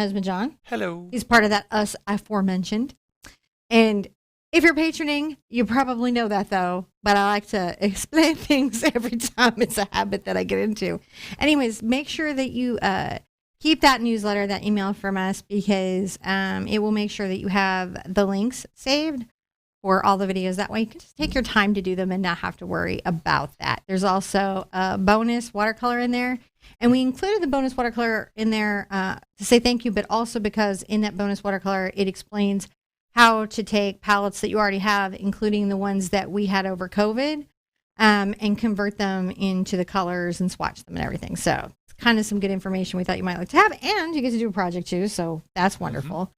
husband, John. Hello. He's part of that us aforementioned. And if you're patroning, you probably know that, though. But I like to explain things every time. It's a habit that I get into. Anyways, make sure that you keep that newsletter, that email from us, because it will make sure that you have the links saved for all the videos. That way you can just take your time to do them and not have to worry about that. There's also a bonus watercolor in there. And we included the bonus watercolor in there to say thank you, but also because in that bonus watercolor, it explains how to take palettes that you already have, including the ones that we had over COVID, and convert them into the colors and swatch them and everything. So it's kind of some good information we thought you might like to have. And you get to do a project too, so that's wonderful.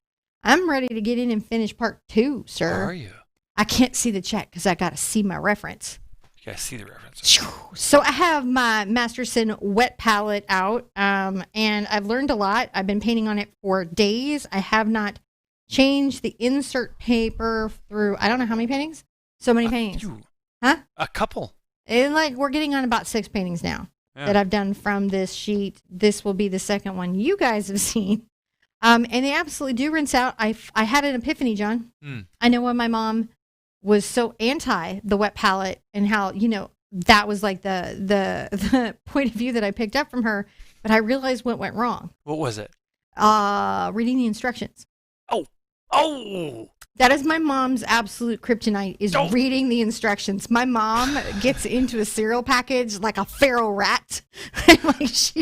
Mm-hmm. I'm ready to get in and finish part 2, sir. How are you? I can't see the check because I got to see my reference. You guys see the reference. So I have my Masterson wet palette out, and I've learned a lot. I've been painting on it for days. I have not changed the insert paper through, I don't know how many paintings. So many paintings. Few. Huh? A couple. And like we're getting on about 6 paintings now that I've done from this sheet. This will be the second one you guys have seen. And they absolutely do rinse out. I had an epiphany, John. I know when my mom was so anti the wet palette and how, that was like the point of view that I picked up from her. But I realized what went wrong. What was it? Reading the instructions. Oh! That is my mom's absolute kryptonite, is reading the instructions. My mom gets into a cereal package like a feral rat. Like she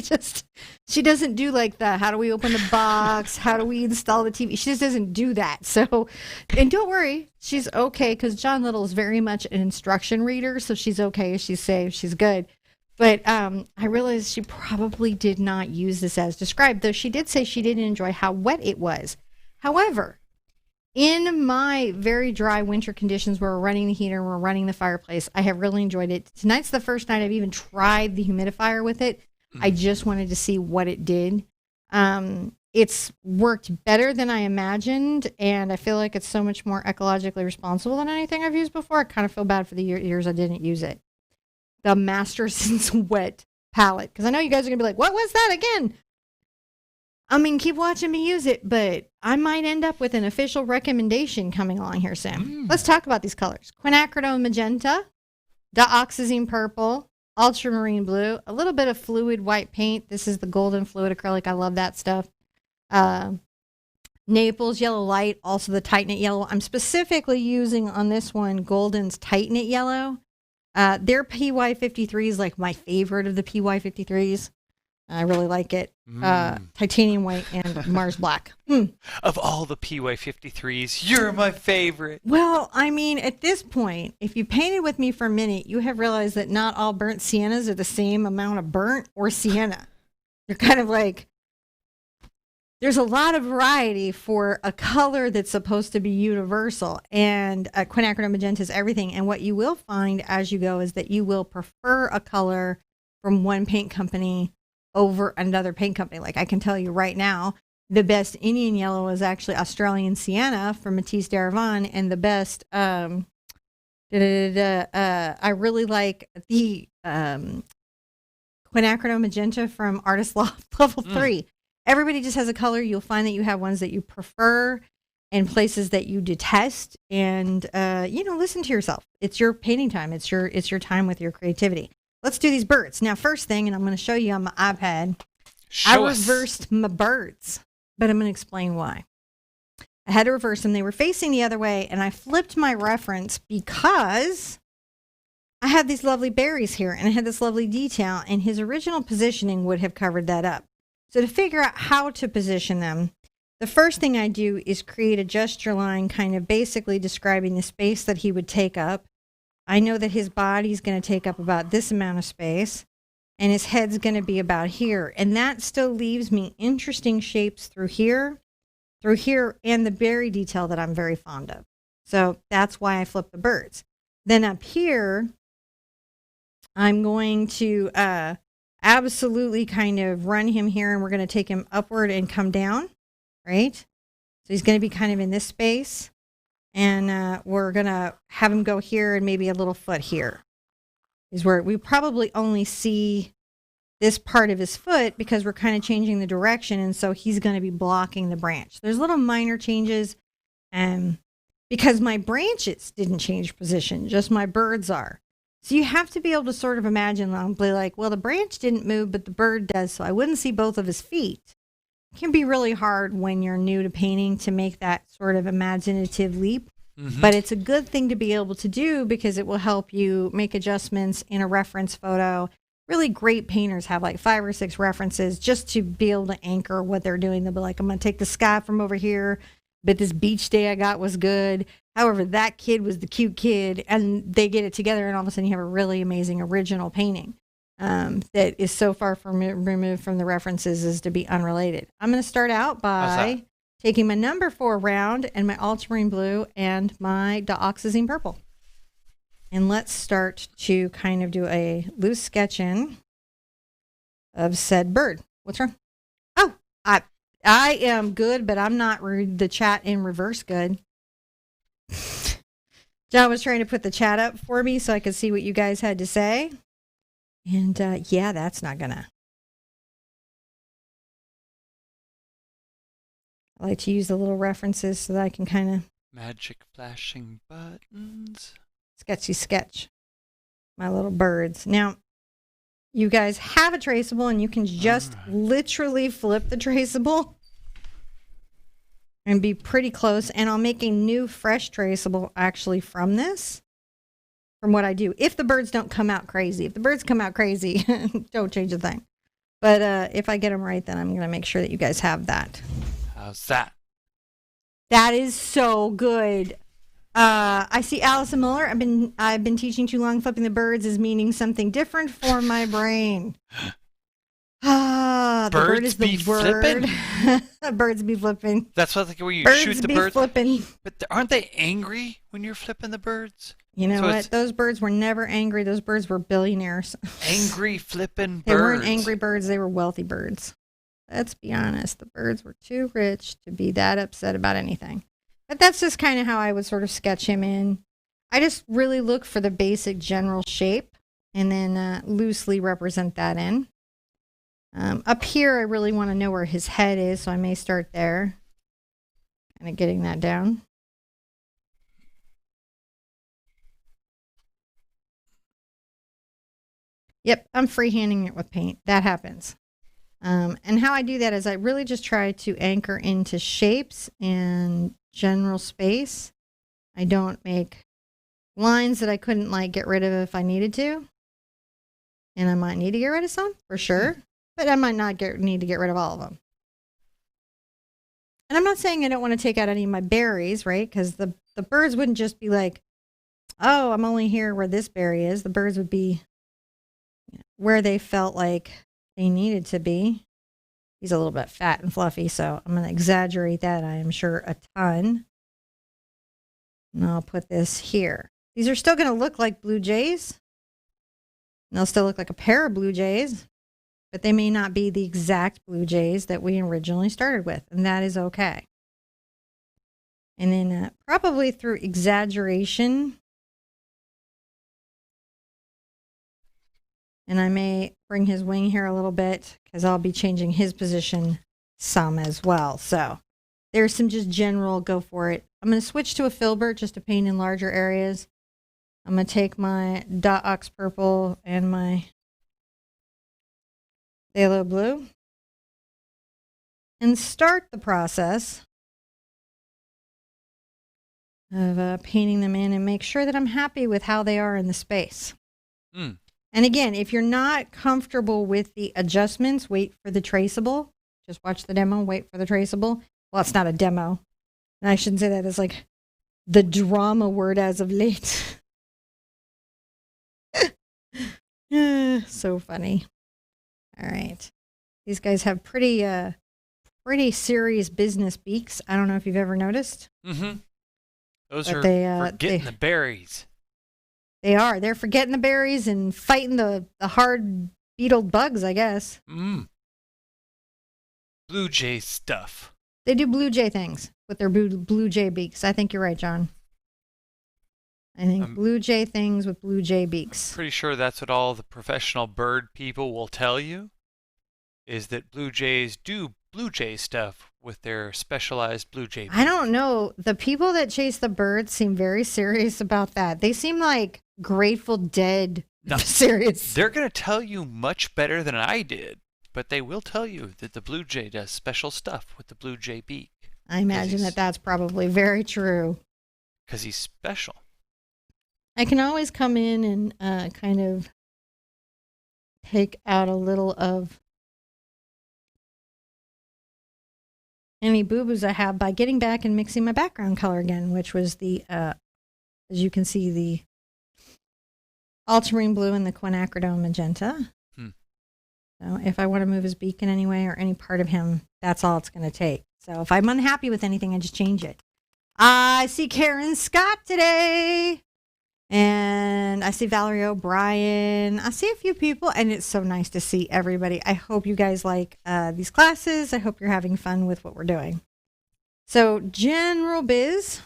doesn't do like the, how do we open the box? How do we install the TV? She just doesn't do that. So, and don't worry, she's okay, because John Little is very much an instruction reader. So she's okay. She's safe. She's good. But I realized she probably did not use this as described, though she did say she didn't enjoy how wet it was. However, in my very dry winter conditions where we're running the heater, we're running the fireplace, I have really enjoyed it. Tonight's the first night I've even tried the humidifier with it. I just wanted to see what it did. It's worked better than I imagined, and I feel like it's so much more ecologically responsible than anything I've used before. I kind of feel bad for the years I didn't use it. The Masterson's wet palette, because I know you guys are going to be like, what was that again? I mean, keep watching me use it, but I might end up with an official recommendation coming along here soon. Let's talk about these colors. Quinacridone magenta, dioxazine purple, ultramarine blue, a little bit of fluid white paint. This is the golden fluid acrylic. I love that stuff. Naples yellow light, also the tight knit yellow. I'm specifically using on this one Golden's tight knit yellow. Their PY53 is like my favorite of the PY53s. I really like it. Titanium white and Mars black. Of all the PY53s, you're my favorite. Well, I mean, at this point, if you painted with me for a minute, you have realized that not all burnt siennas are the same amount of burnt or sienna. You're kind of like, there's a lot of variety for a color that's supposed to be universal. And quinacridone magenta is everything. And what you will find as you go is that you will prefer a color from one paint company over another paint company. Like I can tell you right now, the best Indian yellow is actually Australian sienna from Matisse Daravan, and the best I really like the quinacridone magenta from Artist Loft Level 3. Everybody just has a color. You'll find that you have ones that you prefer and places that you detest, and listen to yourself. It's your painting time. It's your time with your creativity. Let's do these birds. Now, first thing, and I'm going to show you on my iPad, I reversed my birds, but I'm going to explain why. I had to reverse them. They were facing the other way, and I flipped my reference because I had these lovely berries here, and I had this lovely detail, and his original positioning would have covered that up. So to figure out how to position them, the first thing I do is create a gesture line kind of basically describing the space that he would take up. I know that his body's going to take up about this amount of space, and his head's going to be about here. And that still leaves me interesting shapes through here, and the berry detail that I'm very fond of. So that's why I flip the birds. Then up here, I'm going to absolutely kind of run him here, and we're going to take him upward and come down, right? So he's going to be kind of in this space. And we're going to have him go here and maybe a little foot here is where we probably only see this part of his foot because we're kind of changing the direction, and so he's going to be blocking the branch. There's little minor changes, because my branches didn't change position, just my birds are. So you have to be able to sort of imagine, I'll be like, well, the branch didn't move, but the bird does, so I wouldn't see both of his feet. It can be really hard when you're new to painting to make that sort of imaginative leap. Mm-hmm. But it's a good thing to be able to do because it will help you make adjustments in a reference photo. Really great painters have like 5 or 6 references just to be able to anchor what they're doing. They'll be like, I'm going to take the sky from over here, but this beach day I got was good. However, that kid was the cute kid, and they get it together, and all of a sudden you have a really amazing original painting that is so far from removed from the references as to be unrelated. I'm going to start out by taking my number 4 round and my ultramarine blue and my dioxazine purple. And let's start to kind of do a loose sketch in of said bird. What's wrong? Oh, I am good, but I'm not the chat in reverse good. John was trying to put the chat up for me so I could see what you guys had to say. And yeah, that's not gonna. I like to use the little references so that I can kind of magic flashing buttons. Sketch my little birds. Now, you guys have a traceable, and you can just literally flip the traceable and be pretty close. And I'll make a new fresh traceable actually from this, from what I do. If the birds don't come out crazy. If the birds come out crazy, don't change a thing. But if I get them right, then I'm going to make sure that you guys have that. How's that? That is so good. I see Allison Muller. I've been teaching too long. Flipping the birds is meaning something different for my brain. The bird is the word. Birds be flipping. That's what where you birds shoot the be birds. Flipping. But aren't they angry when you're flipping the birds? You know what? Those birds were never angry. Those birds were billionaires. Angry flipping birds. They weren't angry birds. They were wealthy birds. Let's be honest. The birds were too rich to be that upset about anything. But that's just kind of how I would sort of sketch him in. I just really look for the basic general shape and then loosely represent that in. Up here, I really want to know where his head is, so I may start there. Kind of getting that down. Yep, I'm freehanding it with paint. That happens. And how I do that is I really just try to anchor into shapes and general space. I don't make lines that I couldn't like get rid of if I needed to. And I might need to get rid of some for sure, but I might not need to get rid of all of them. And I'm not saying I don't want to take out any of my berries, right? Because the birds wouldn't just be like, oh, I'm only here where this berry is. The birds would be where they felt like they needed to be. He's a little bit fat and fluffy, so I'm going to exaggerate that, I am sure, a ton. And I'll put this here. These are still going to look like blue jays. And they'll still look like a pair of blue jays, but they may not be the exact blue jays that we originally started with, and that is okay. And then probably through exaggeration, and I may bring his wing here a little bit because I'll be changing his position some as well. So there's some just general go for it. I'm going to switch to a filbert just to paint in larger areas. I'm going to take my Ox purple and my phthalo blue and start the process of painting them in and make sure that I'm happy with how they are in the space. And again, if you're not comfortable with the adjustments, wait for the traceable. Just watch the demo, wait for the traceable. Well, it's not a demo. And I shouldn't say that. It's like the drama word as of late. So funny. All right. These guys have pretty serious business beaks. I don't know if you've ever noticed. Mm-hmm. Those but are for getting the berries. They are. They're for getting the berries and fighting the hard beetled bugs, I guess. Blue jay stuff. They do blue jay things with their blue jay beaks. I think you're right, John. I think blue jay things with blue jay beaks. Pretty sure that's what all the professional bird people will tell you. is that Bluejays do Bluejay stuff with their specialized Bluejay I beak. don't know. The people that chase the birds seem very serious about that. They seem like Grateful Dead No, serious. they're going to tell you much better than I did, but they will tell you that the Bluejay does special stuff with the Bluejay beak. I imagine that that's probably very true. Because he's special. I can always come in and kind of take out a little of any boo-boos I have by getting back and mixing my background color again, which was the, as you can see, the ultramarine blue and the quinacridone magenta. So if I want to move his beak in any way or any part of him, that's all it's going to take. So if I'm unhappy with anything, I just change it. I see Karen Scott today. And I see Valerie O'Brien. I see a few people, and it's so nice to see everybody. I hope you guys like these classes. I hope you're having fun with what we're doing. So general biz.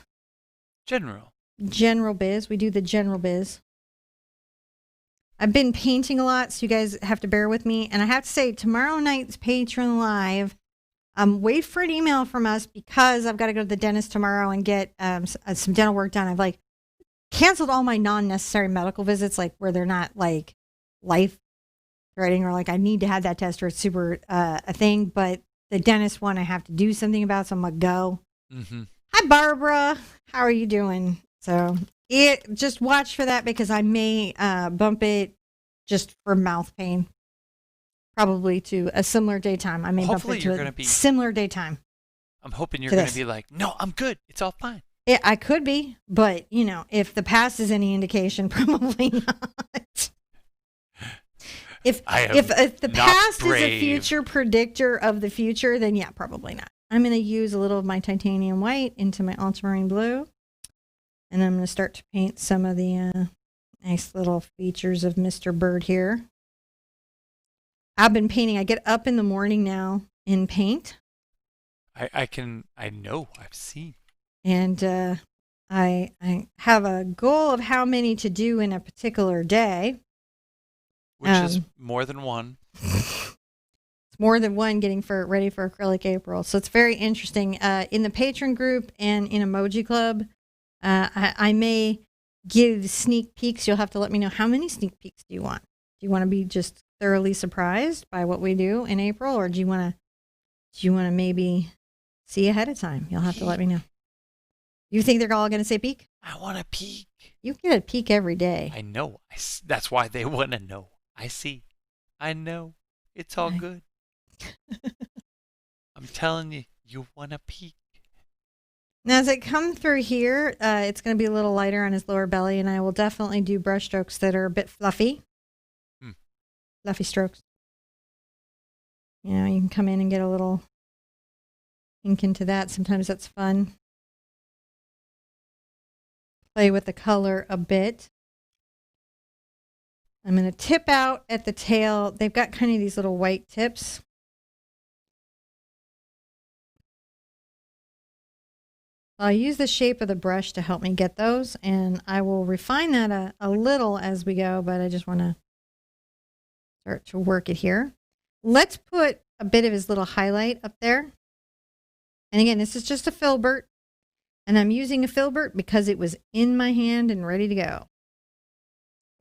General biz. We do the general biz. I've been painting a lot, so you guys have to bear with me. And I have to say, tomorrow night's Patron Live, wait for an email from us because I've got to go to the dentist tomorrow and get some dental work done. I've canceled all my non-necessary medical visits, like where they're not like life threatening or like I need to have that test or it's super a thing. But the dentist one I have to do something about, so I'm gonna go. Mm-hmm. Hi, Barbara. How are you doing? So just watch for that because I may bump it just for mouth pain, probably to a similar daytime. I may Hopefully bump it to a similar daytime. I'm hoping you're going to be like, no, I'm good. It's all fine. I could be, but if the past is any indication, probably not. If the past is a future predictor of the future, then yeah, probably not. I'm going to use a little of my titanium white into my ultramarine blue, and I'm going to start to paint some of the nice little features of Mr. Bird here. I've been painting. I get up in the morning now and paint. I know, I've seen. And I have a goal of how many to do in a particular day. Which is more than one. It's more than one getting ready for Acrylic April. So it's very interesting. In the Patron group and in Emoji Club, I may give sneak peeks. You'll have to let me know how many sneak peeks do you want. Do you want to be just thoroughly surprised by what we do in April, or do you want to maybe see ahead of time? You'll have to let me know. You think they're all going to say peek? I want a peek. You get a peek every day. I know. That's why they want to know. I see. I know. It's all good. I'm telling you, you want a peek. Now, as I come through here, it's going to be a little lighter on his lower belly, and I will definitely do brush strokes that are a bit fluffy. Fluffy strokes. You can come in and get a little ink into that. Sometimes that's fun. Play with the color a bit. I'm going to tip out at the tail. They've got kind of these little white tips. I'll use the shape of the brush to help me get those, and I will refine that a little as we go, but I just want to start to work it here. Let's put a bit of his little highlight up there. And again, this is just a filbert. And I'm using a filbert because it was in my hand and ready to go.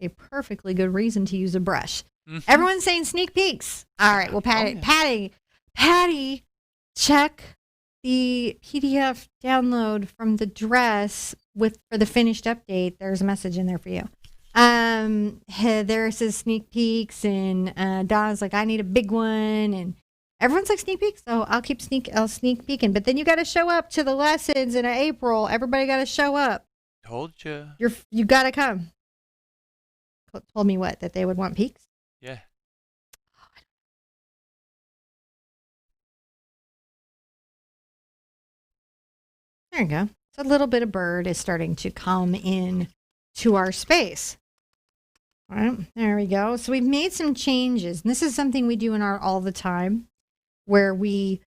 A perfectly good reason to use a brush. Mm-hmm. Everyone's saying sneak peeks. All right. Well, Patty, check the PDF download from the dress for the finished update. There's a message in there for you. There says sneak peeks, and Donna's like, I need a big one, and everyone's like sneak peeks, so I'll sneak peeking. But then you got to show up to the lessons in April. Everybody got to show up. Told you. You got to come. Told me what? That they would want peeks? Yeah. There you go. So a little bit of bird is starting to come in to our space. All right, there we go. So we've made some changes. And this is something we do in art all the time, where we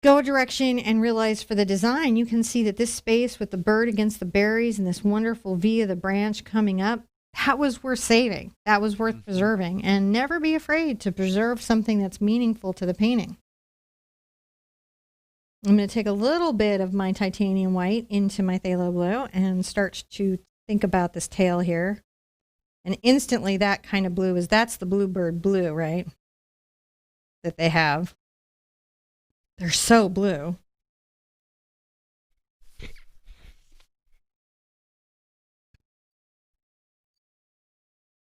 go a direction and realize for the design, you can see that this space with the bird against the berries and this wonderful V of the branch coming up, that was worth saving. That was worth preserving. And never be afraid to preserve something that's meaningful to the painting. I'm going to take a little bit of my titanium white into my phthalo blue and start to think about this tail here. And instantly that kind of blue that's the bluebird blue, right? That they have. They're so blue.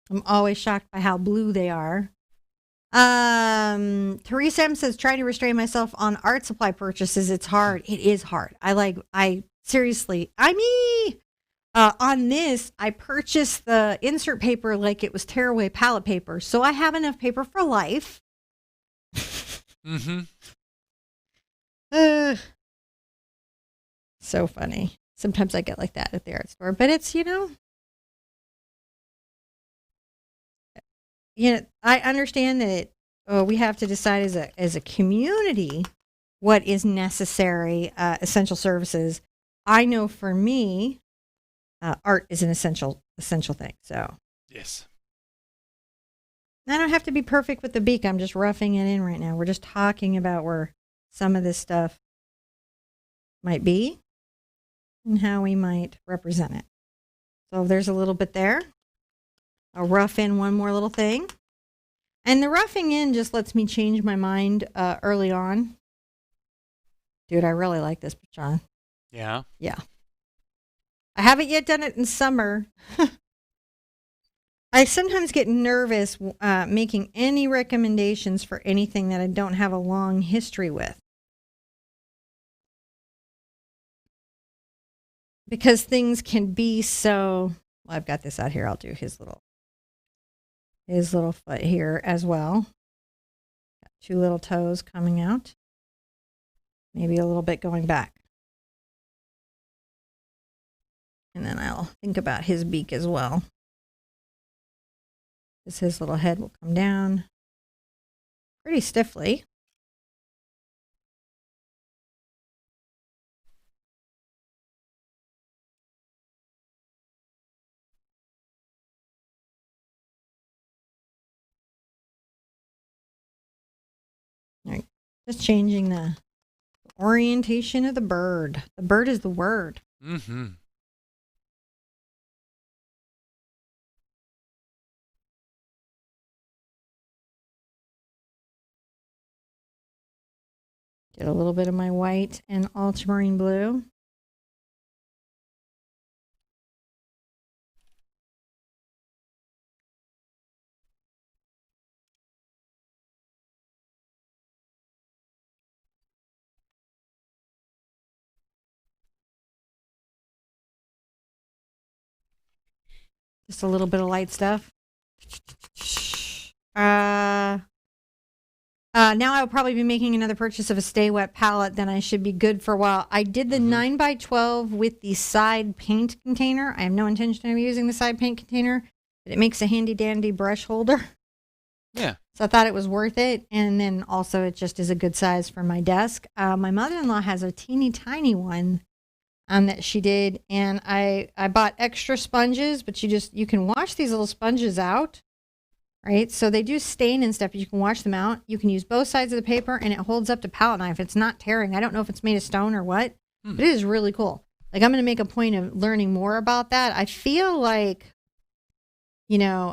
I'm always shocked by how blue they are. Teresa M says, trying to restrain myself on art supply purchases. It's hard. It is hard. Seriously, on this, I purchased the insert paper like it was tearaway palette paper. So I have enough paper for life. So funny. Sometimes I get like that at the art store, but it's, I understand that we have to decide as a community what is necessary, essential services. I know for me, art is an essential thing. So yes, I don't have to be perfect with the beak. I'm just roughing it in right now. We're just talking about where some of this stuff might be and how we might represent it. So there's a little bit there. I'll rough in one more little thing. And the roughing in just lets me change my mind early on. Dude, I really like this Patron. Yeah? Yeah. I haven't yet done it in summer. I sometimes get nervous making any recommendations for anything that I don't have a long history with. Because things can be so... Well, I've got this out here. I'll do his little foot here as well. Got 2 little toes coming out. Maybe a little bit going back. And then I'll think about his beak as well. Because his little head will come down pretty stiffly. All right. Just changing the orientation of the bird. The bird is the word. Mm-hmm. Get a little bit of my white and ultramarine blue. Just a little bit of light stuff. Now I'll probably be making another purchase of a Stay Wet palette. Then I should be good for a while. I did the 9x12 with the side paint container. I have no intention of using the side paint container, but it makes a handy dandy brush holder. Yeah. So I thought it was worth it. And then also it just is a good size for my desk. My mother-in-law has a teeny tiny one that she did. And I bought extra sponges, but you can wash these little sponges out. Right, so they do stain and stuff, but you can wash them out. You can use both sides of the paper, and it holds up to palette knife. It's not tearing. I don't know if it's made of stone or what, but it is really cool. Like, I'm going to make a point of learning more about that. I feel like, when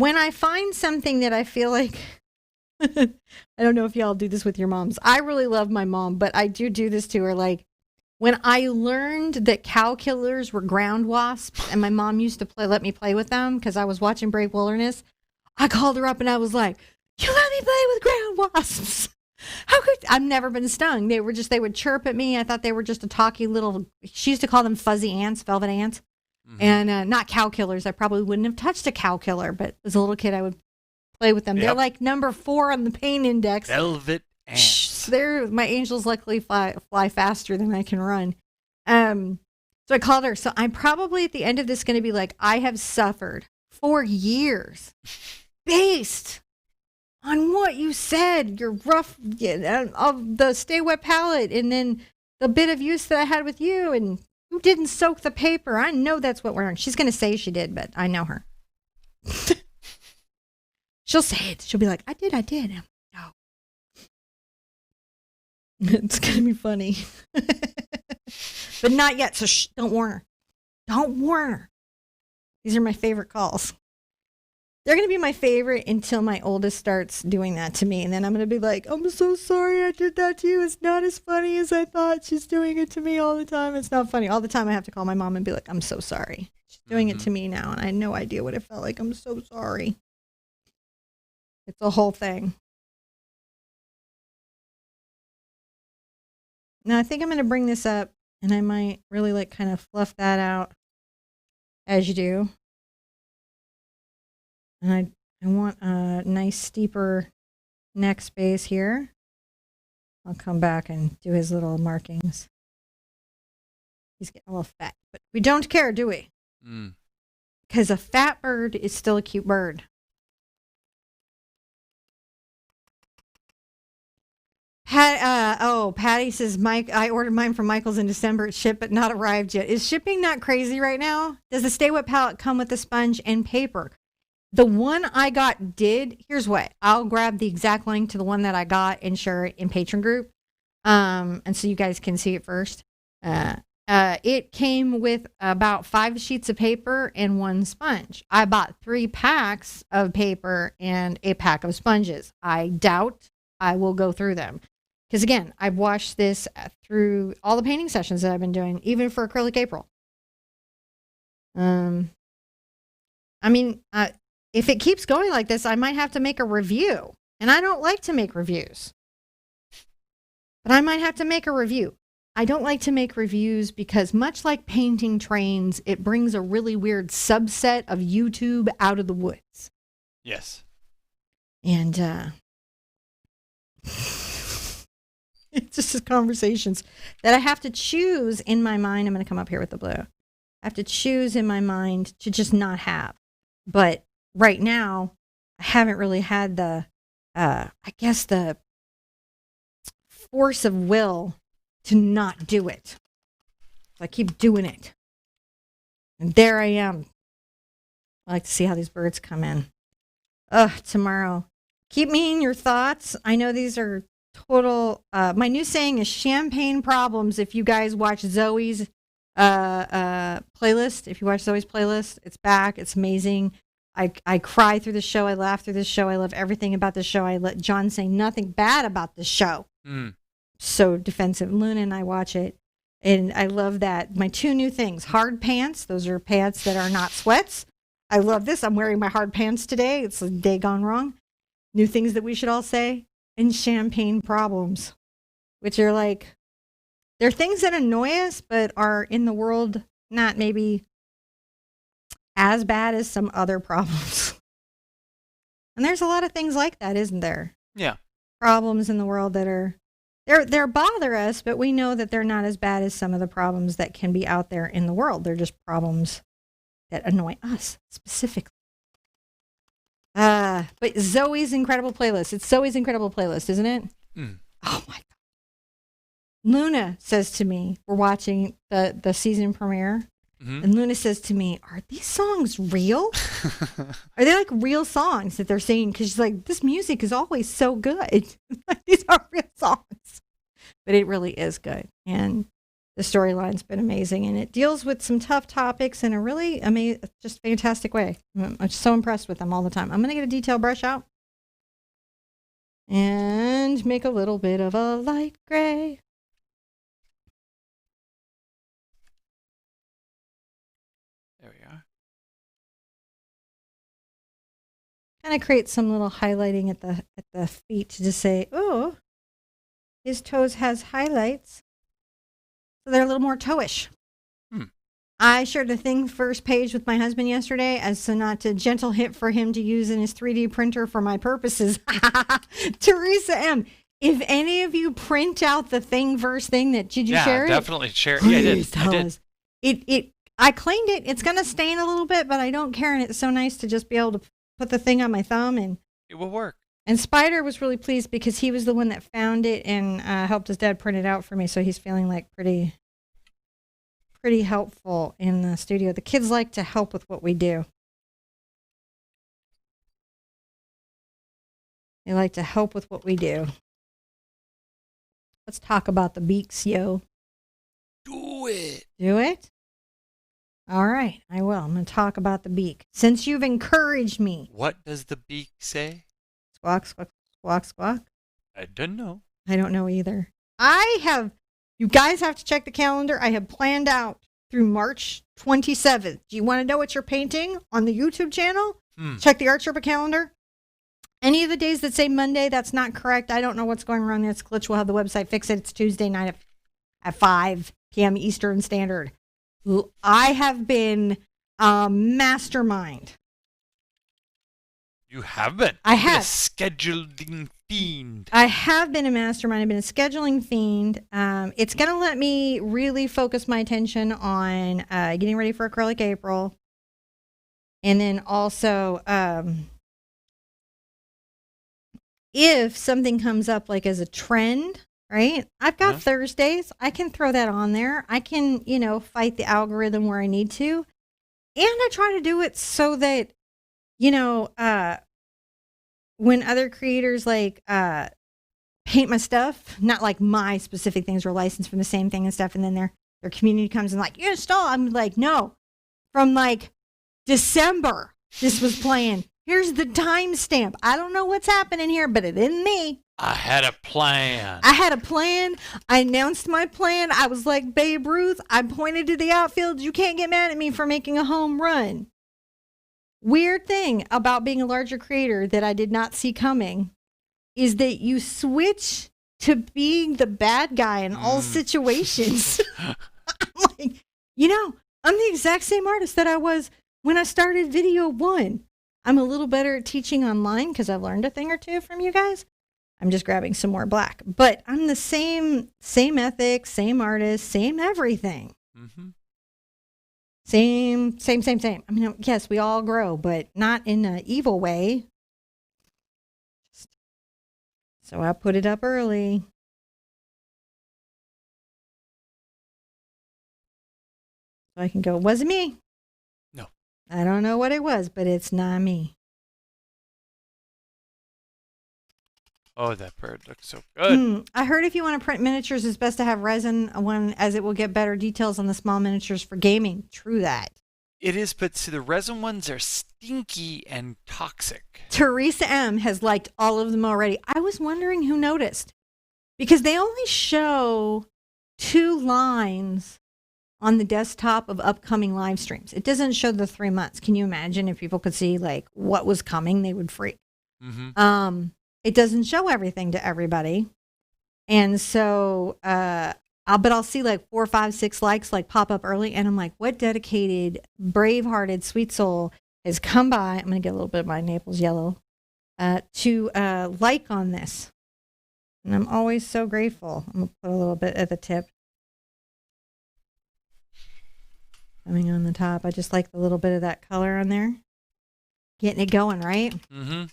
I find something that I feel like, I don't know if y'all do this with your moms. I really love my mom, but I do this to her. Like, when I learned that cow killers were ground wasps, and my mom used to let me play with them because I was watching Brave Wilderness, I called her up and I was like, "You let me play with ground wasps? How could I've never been stung? They would chirp at me. I thought they were just a talky little. She used to call them fuzzy ants, velvet ants, and not cow killers. I probably wouldn't have touched a cow killer, but as a little kid, I would play with them. Yep. They're like number 4 on the pain index. Velvet ants. My angels luckily fly faster than I can run. So I called her. So I'm probably at the end of this going to be like, I have suffered for years based on what you said, your rough of the Stay Wet palette, and then the bit of use that I had with you, and You didn't soak the paper. I know that's what we're on. She's going to say she did, but I know her. She'll say it. She'll be like, I did. No. It's going to be funny. But not yet, so don't warn her. Don't warn her. These are my favorite calls. They're going to be my favorite until my oldest starts doing that to me. And then I'm going to be like, I'm so sorry I did that to you. It's not as funny as I thought. She's doing it to me all the time. It's not funny. All the time I have to call my mom and be like, I'm so sorry. She's doing it to me now. And I had no idea what it felt like. I'm so sorry. It's a whole thing. Now I think I'm going to bring this up and I might really like kind of fluff that out as you do. And I want a nice steeper neck space here. I'll come back and do his little markings. He's getting a little fat, but we don't care, do we? Because a fat bird is still a cute bird. Patty says, Mike, I ordered mine from Michael's in December. It's shipped, but not arrived yet. Is shipping not crazy right now? Does the Stay Wet palette come with a sponge and paper? The one I got did. Here's what. I'll grab the exact link to the one that I got and share it in Patron group. And so you guys can see it first. It came with about 5 sheets of paper and 1 sponge. I bought 3 packs of paper and a pack of sponges. I doubt I will go through them. Because again, I've watched this through all the painting sessions that I've been doing, even for Acrylic April. If it keeps going like this, I might have to make a review. And I don't like to make reviews. But I might have to make a review. I don't like to make reviews because much like painting trains, it brings a really weird subset of YouTube out of the woods. Yes. And it's just conversations that I have to choose in my mind. I'm going to come up here with the blue. I have to choose in my mind to just not have. But right now, I haven't really had the force of will to not do it. So I keep doing it. And there I am. I like to see how these birds come in. Tomorrow. Keep me in your thoughts. I know these are total. My new saying is champagne problems. If you guys watch Zoe's playlist, if you watch Zoe's playlist, it's back. It's amazing. I cry through the show. I laugh through the show. I love everything about the show. I let John say nothing bad about the show. So defensive. Luna and I watch it. And I love that. My 2 new things, hard pants. Those are pants that are not sweats. I love this. I'm wearing my hard pants today. It's a day gone wrong. New things that we should all say. And champagne problems, which are like, they're things that annoy us, but are in the world not maybe as bad as some other problems. And there's a lot of things like that, isn't there? Yeah. Problems in the world that are, they're bother us, but we know that they're not as bad as some of the problems that can be out there in the world. They're just problems that annoy us specifically. But Zoe's incredible playlist. It's Zoe's incredible playlist, isn't it? Oh my God. Luna says to me, we're watching the season premiere. And Luna says to me, are these songs real? Are they like real songs that they're singing? Because she's like, this music is always so good. These are real songs. But it really is good. And the storyline's been amazing. And it deals with some tough topics in a really just fantastic way. I'm so impressed with them all the time. I'm going to get a detail brush out and make a little bit of a light gray. There we are. Kind of create some little highlighting at the feet to just say, oh, his toes has highlights. So they're a little more toe-ish. I shared a thing first page with my husband yesterday as a gentle hit for him to use in his 3D printer for my purposes. Teresa M., if any of you print out the thing first thing did you share it? Yeah, definitely share it. Please Yeah, I did. us. I cleaned it. It's going to stain a little bit, but I don't care. And it's so nice to just be able to put the thing on my thumb. And it will work. And Spider was really pleased because he was the one that found it and helped his dad print it out for me. So he's feeling like pretty pretty helpful in the studio. The kids like to help with what we do. They like to help with what we do. Let's talk about the beaks, yo. Do it. Do it? All right, I will. I'm going to talk about the beak. Since you've encouraged me. What does the beak say? Squawk, squawk, squawk, squawk. I don't know. I don't know either. You guys have to check the calendar. I have planned out through March 27th. Do you want to know what you're painting on the YouTube channel? Check the TheArtSherpa calendar. Any of the days that say Monday, that's not correct. I don't know what's going on there. It's a glitch. We'll have the website fix it. It's Tuesday night at 5 p.m. Eastern Standard. I have been a mastermind. You have been. I have. A scheduling fiend. I have been a mastermind. I've been a scheduling fiend. It's going to let me really focus my attention on getting ready for Acrylic April. And then also, if something comes up like as a trend, right? I've got Thursdays. I can throw that on there. I can, fight the algorithm where I need to. And I try to do it so that, when other creators paint my stuff, not like my specific things are licensed from the same thing and stuff, and then their community comes and like, you stole. I'm like, no, from December, this was playing. Here's the timestamp. I don't know what's happening here, but it isn't me. I had a plan. I announced my plan. I was like Babe Ruth. I pointed to the outfield. You can't get mad at me for making a home run. Weird thing about being a larger creator that I did not see coming is that you switch to being the bad guy in all situations. I'm like, I'm the exact same artist that I was when I started video 1. I'm a little better at teaching online because I've learned a thing or two from you guys. I'm just grabbing some more black. But I'm the same ethics, same artist, same everything. Mm-hmm. Same. I mean, yes, we all grow, but not in an evil way. So I put it up early. So I can go, it wasn't me. No. I don't know what it was, but it's not me. Oh, that bird looks so good. I heard if you want to print miniatures, it's best to have resin one, as it will get better details on the small miniatures for gaming. True that. It is, but see, the resin ones are stinky and toxic. Teresa M. has liked all of them already. I was wondering who noticed. Because they only show 2 lines on the desktop of upcoming live streams. It doesn't show the 3 months. Can you imagine if people could see what was coming, they would freak. Mm-hmm. It doesn't show everything to everybody. And so, but I'll see 4, 5, 6 likes pop up early. And I'm like, what dedicated, brave-hearted, sweet soul has come by? I'm going to get a little bit of my Naples yellow to like on this. And I'm always so grateful. I'm going to put a little bit at the tip. Coming on the top. I just like the little bit of that color on there. Getting it going, right? Mm-hmm.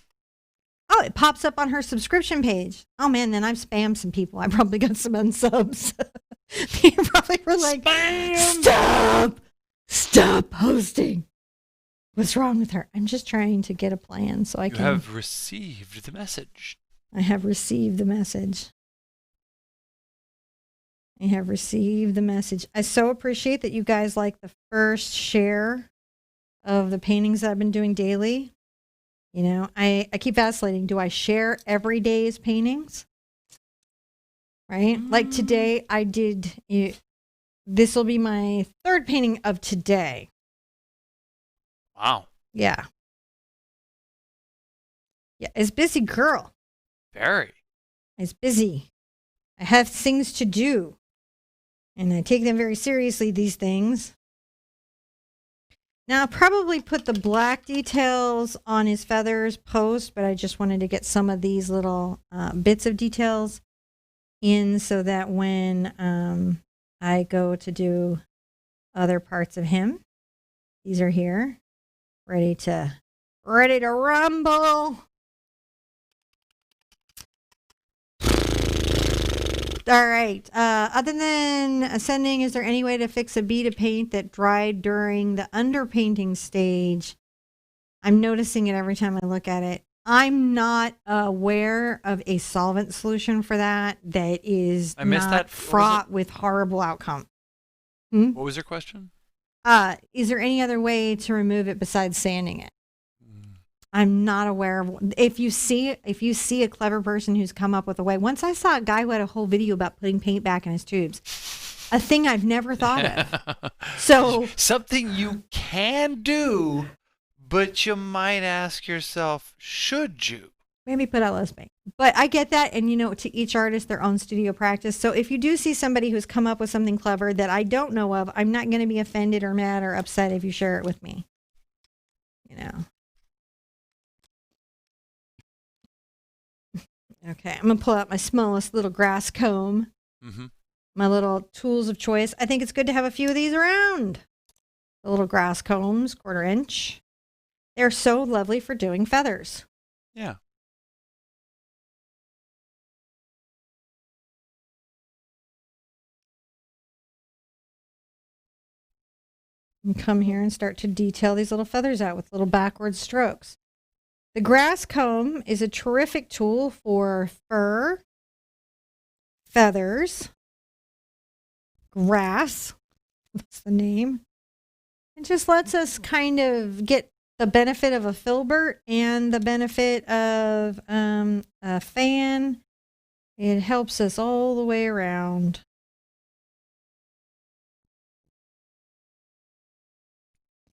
Oh, it pops up on her subscription page. Oh, man, then I've spammed some people. I probably got some unsubs. People probably were like, Spam! Stop posting. What's wrong with her? I'm just trying to get a plan so I can. You have received the message. I have received the message. I have received the message. I so appreciate that you guys like the first share of the paintings that I've been doing daily. I keep vacillating. Do I share every day's paintings? Right? Like today, I did. This will be my 3rd painting of today. Wow. Yeah. Yeah, it's busy, girl. Very. It's busy. I have things to do. And I take them very seriously, these things. Now, I'll probably put the black details on his feathers post, but I just wanted to get some of these little bits of details in so that when I go to do other parts of him, these are here, ready to rumble. All right. Other than ascending, is there any way to fix a bead of paint that dried during the underpainting stage? I'm noticing it every time I look at it. I'm not aware of a solvent solution for that is I missed not that. What was fraught with horrible outcome. Hmm? What was your question? Is there any other way to remove it besides sanding it? I'm not aware of. If you see a clever person who's come up with a way. Once I saw a guy who had a whole video about putting paint back in his tubes. A thing I've never thought of. So something you can do, but you might ask yourself, should you? maybe put out less paint. But I get that, and to each artist their own studio practice. So if you do see somebody who's come up with something clever that I don't know of, I'm not going to be offended or mad or upset if you share it with me. Okay, I'm going to pull out my smallest little grass comb. Mm-hmm. My little tools of choice. I think it's good to have a few of these around. The little grass combs, 1/4 inch. They're so lovely for doing feathers. Yeah. And come here and start to detail these little feathers out with little backward strokes. The grass comb is a terrific tool for fur, feathers, grass. That's the name. It just lets us kind of get the benefit of a filbert and the benefit of a fan. It helps us all the way around.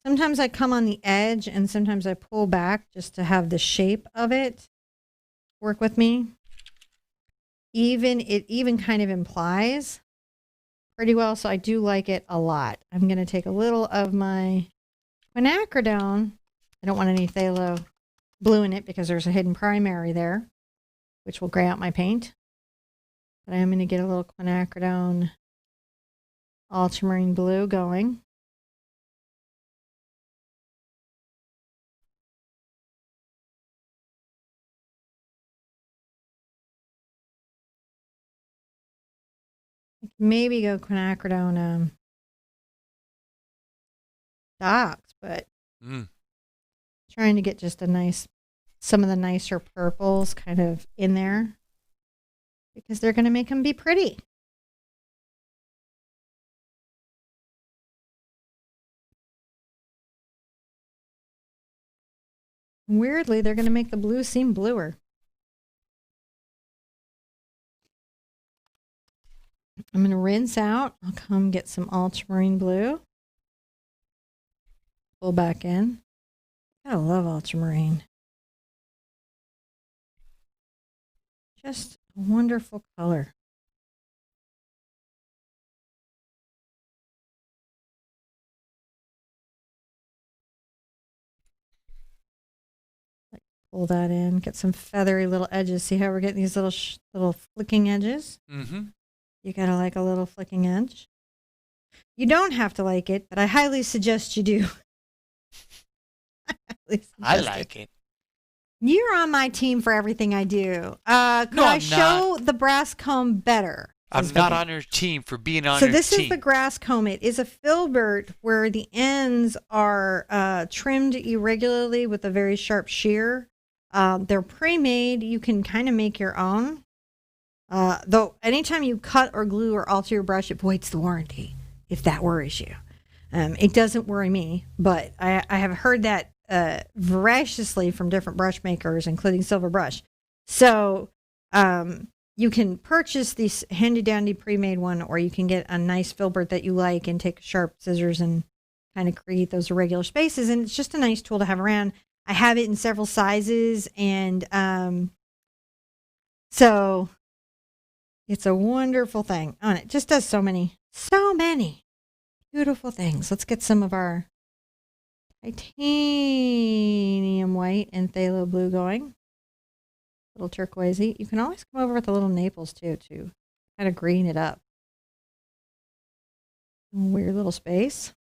Sometimes I come on the edge and sometimes I pull back just to have the shape of it work with me. It even kind of implies pretty well, so I do like it a lot. I'm going to take a little of my quinacridone. I don't want any phthalo blue in it because there's a hidden primary there, which will gray out my paint. But I am going to get a little quinacridone ultramarine blue going. Maybe go quinacridone dots, but trying to get just some of the nicer purples kind of in there because they're going to make them be pretty. Weirdly, they're going to make the blue seem bluer. I'm going to rinse out. I'll come get some ultramarine blue. Pull back in. I love ultramarine. Just a wonderful color. Pull that in. Get some feathery little edges. See how we're getting these little flicking edges? Mm-hmm. You gotta like a little flicking edge. You don't have to like it, but I highly suggest you do. I like it. You're on my team for everything I do. Could I show the brass comb better? I'm not on your team for being on your team. So this is the grass comb. It is a filbert where the ends are trimmed irregularly with a very sharp shear. They're pre-made. You can kind of make your own. Though anytime you cut or glue or alter your brush, it voids the warranty, if that worries you. It doesn't worry me, but I have heard that voraciously from different brush makers, including Silver Brush. So you can purchase this handy-dandy pre-made one, or you can get a nice filbert that you like and take sharp scissors and kind of create those irregular spaces. And it's just a nice tool to have around. I have it in several sizes, and so it's a wonderful thing. And it just does so many beautiful things. Let's get some of our titanium white and phthalo blue going. Little turquoisey. You can always come over with the little Naples too to kind of green it up. Weird little space.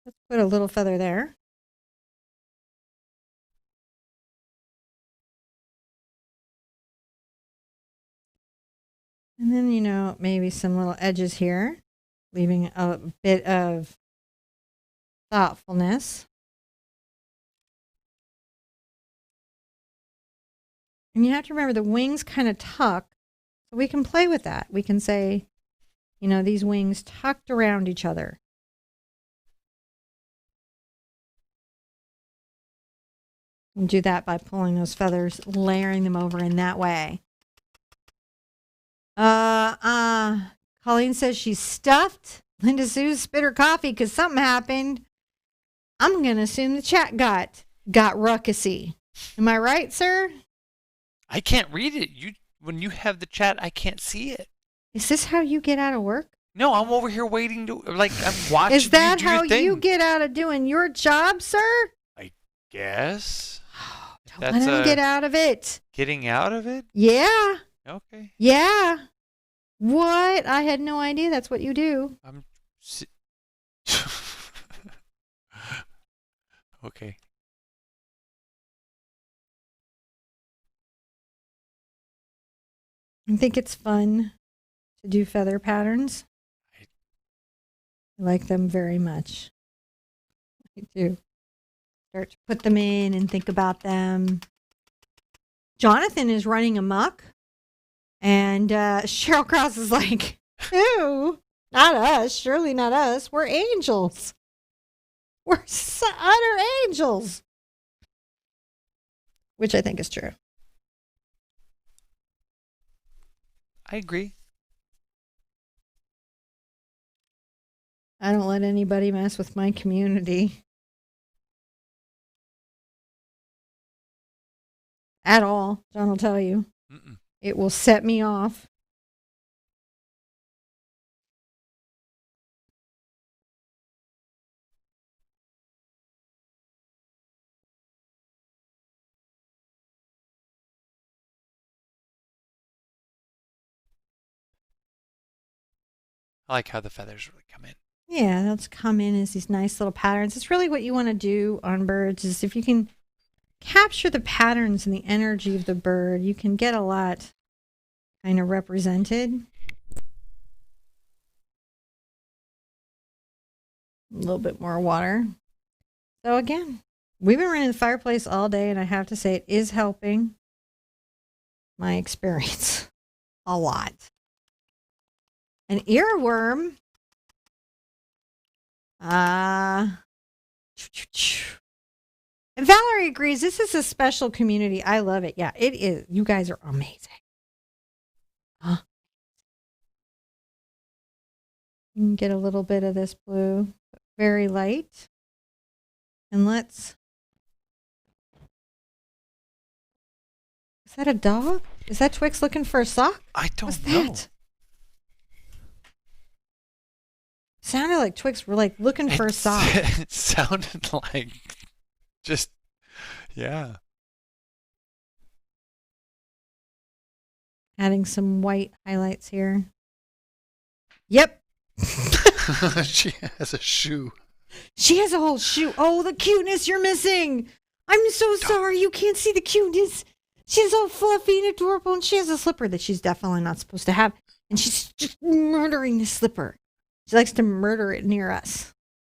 Let's put a little feather there. And then, maybe some little edges here, leaving a bit of thoughtfulness. And you have to remember the wings kind of tuck, so we can play with that. We can say, these wings tucked around each other. And do that by pulling those feathers, layering them over in that way. Colleen says she's stuffed. Linda Sue spit her coffee because something happened. I'm going to assume the chat got ruckusy. Am I right, sir? I can't read it. When you have the chat, I can't see it. Is this how you get out of work? No, I'm over here waiting to, I'm watching. Is that you do your how thing. you get out of doing your job, sir? I guess. Don't let him get out of it. Getting out of it? Yeah. Okay. Yeah. What? I had no idea that's what you do. Okay. I think it's fun to do feather patterns. I like them very much. I do. Start to put them in and think about them. Jonathan is running amok. And Cheryl Krause is like, who? Not us. Surely not us. We're angels. We're utter angels. Which I think is true. I agree. I don't let anybody mess with my community. At all. John will tell you. Mm-mm. It will set me off. I like how the feathers really come in. Yeah, those come in as these nice little patterns. It's really what you want to do on birds is if you can capture the patterns and the energy of the bird, you can get a lot kind of represented. A little bit more water. So again, we've been running the fireplace all day, and I have to say it is helping my experience a lot. An earworm. And Valerie agrees. This is a special community. I love it. Yeah, it is. You guys are amazing. Huh? You can get a little bit of this blue, very light. And let's. Is that a dog? Is that Twix looking for a sock? I don't What's know. that? Sounded like Twix were like looking for a sock. It sounded like just, yeah. Adding some white highlights here. Yep. She has a shoe. She has a whole shoe. Oh, the cuteness you're missing. I'm so sorry. You can't see the cuteness. She's all fluffy and adorable, and she has a slipper that she's definitely not supposed to have. And she's just murdering the slipper. She likes to murder it near us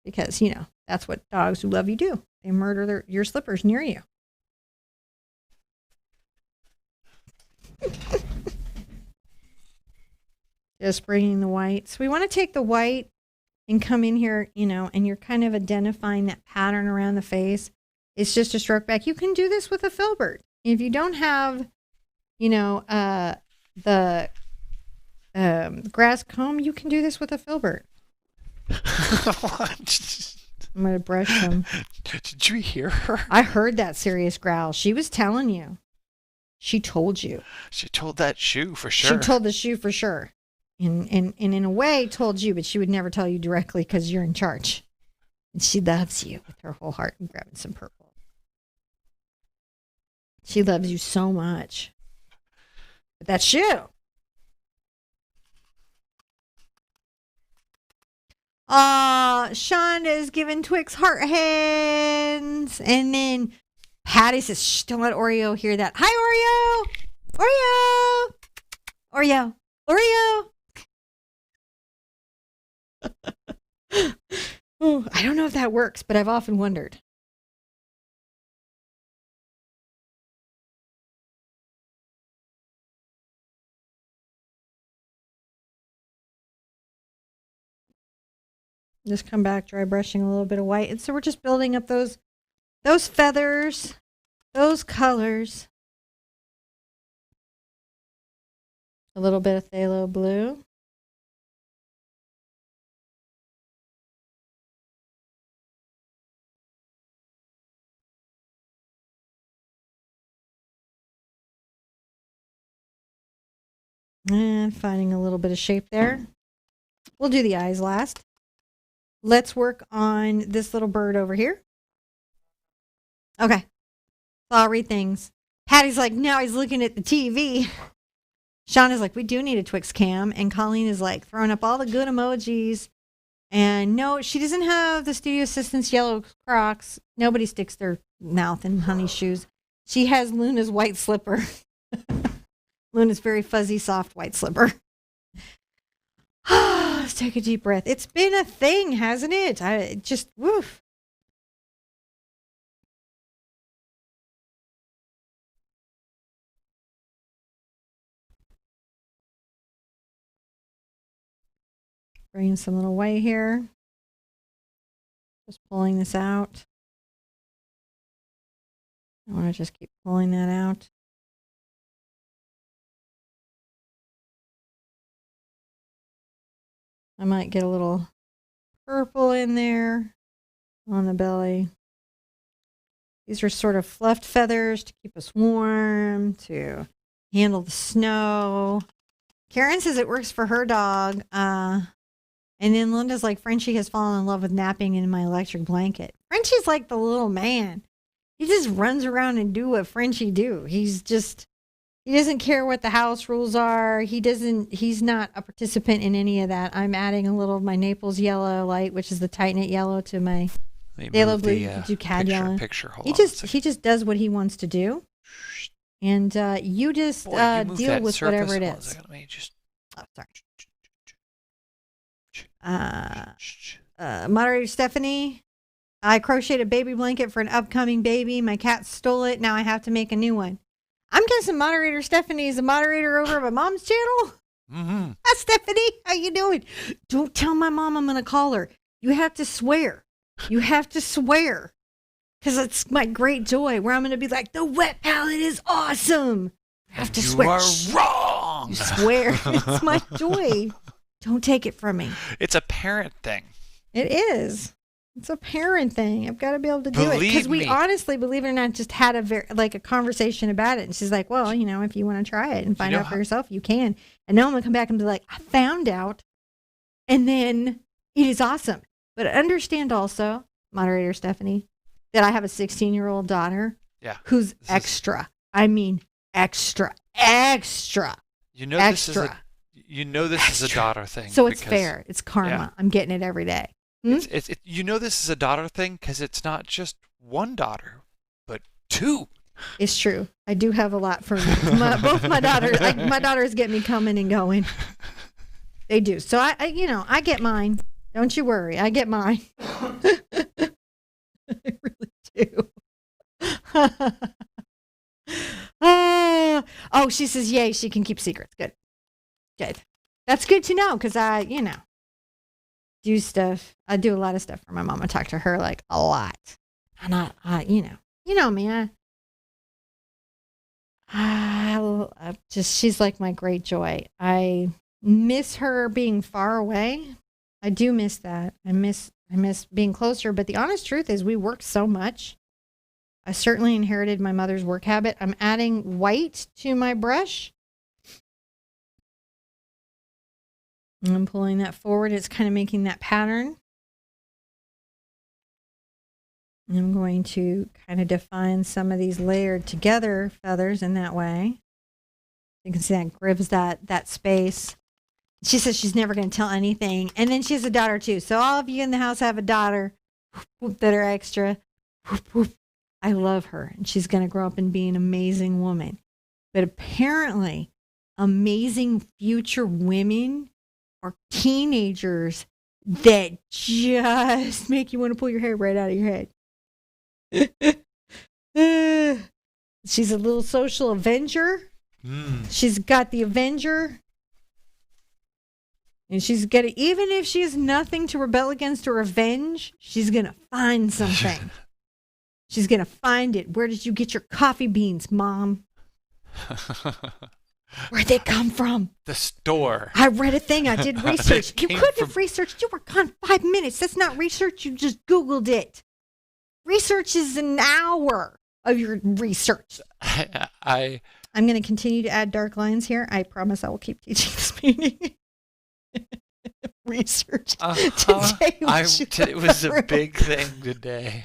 because, that's what dogs who love you do. They murder your slippers near you. Just bringing the white. So we want to take the white and come in here, and you're kind of identifying that pattern around the face. It's just a stroke back. You can do this with a filbert. If you don't have, the grass comb, you can do this with a filbert. What? I'm going to brush them. Did you hear her? I heard that serious growl. She was telling you. She told you. She told that shoe for sure. She told the shoe for sure. And in a way told you, but she would never tell you directly because you're in charge. And she loves you with her whole heart. And grabbing some purple. She loves you so much. But that shoe. Sean is giving Twix heart hands. And then Patty says, shh, don't let Oreo hear that. Hi, Oreo. Oreo. Oreo. Oreo. Oh, I don't know if that works, but I've often wondered. Just come back, dry brushing a little bit of white. And so we're just building up those feathers, those colors. A little bit of phthalo blue. And finding a little bit of shape there. We'll do the eyes last. Let's work on this little bird over here. Okay. So I'll read things. Patty's like, now he's looking at the TV. Sean is like, we do need a Twix cam. And Colleen is like, throwing up all the good emojis. And no, she doesn't have the studio assistant's yellow Crocs. Nobody sticks their mouth in Honey's shoes. She has Luna's white slipper. Luna's very fuzzy, soft white slipper. Let's take a deep breath. It's been a thing, hasn't it? I just, woof. Bring some little white here. Just pulling this out. I want to just keep pulling that out. I might get a little purple in there on the belly. These are sort of fluffed feathers to keep us warm, to handle the snow. Karen says it works for her dog. And then Linda's like, Frenchie has fallen in love with napping in my electric blanket. Frenchie's like the little man. He just runs around and do what Frenchie do. He doesn't care what the house rules are. He's not a participant in any of that. I'm adding a little of my Naples yellow light, which is the tight knit yellow, to my phthalo blue. Do cad yellow. He just does what he wants to do. And you just deal with whatever it is. Let me just... Oh, sorry. Moderator Stephanie, I crocheted a baby blanket for an upcoming baby. My cat stole it. Now I have to make a new one. I'm guessing Moderator Stephanie is a moderator over at my mom's channel. Mm-hmm. Hi, Stephanie. How you doing? Don't tell my mom I'm going to call her. You have to swear. You have to swear. Because it's my great joy where I'm going to be like, the wet palette is awesome. You have to swear. You are wrong. You swear. It's my joy. Don't take it from me. It's a parent thing. It is. It's a parent thing. I've got to be able to do it. Because we honestly, believe it or not, just had a conversation about it. And she's like, well, if you want to try it and find out for yourself, you can. And now I'm going to come back and be like, I found out. And then it is awesome. But understand also, Moderator Stephanie, that I have a 16-year-old daughter who's extra. I mean, extra. This is a daughter thing. So it's fair. It's karma. Yeah. I'm getting it every day. This is a daughter thing because it's not just one daughter, but two. It's true. I do have a lot for both my daughters. My daughters get me coming and going. They do. So I get mine. Don't you worry. I get mine. I really do. Oh, she says, yay, she can keep secrets. Good. That's good to know because I do stuff. I do a lot of stuff for my mom. I talk to her like a lot. And I me. She's like my great joy. I miss her being far away. I do miss that. I miss being closer. But the honest truth is we work so much. I certainly inherited my mother's work habit. I'm adding white to my brush. I'm pulling that forward. It's kind of making that pattern. And I'm going to kind of define some of these layered together feathers in that way. You can see that grips that space. She says she's never going to tell anything. And then she has a daughter too. So all of you in the house have a daughter that are extra. I love her. And she's going to grow up and be an amazing woman. But apparently amazing future women or teenagers that just make you want to pull your hair right out of your head. She's a little social Avenger. She's got the Avenger. And she's going to, even if she has nothing to rebel against or avenge, she's going to find something. She's going to find it. Where did you get your coffee beans, Mom? Where'd they come from? The store. I read a thing. I did research. You couldn't have researched. You were gone 5 minutes. That's not research. You just Googled it. Research is an hour of your research. I'm going to continue to add dark lines here. I promise I will keep teaching this painting. Research. Today it was a big thing today.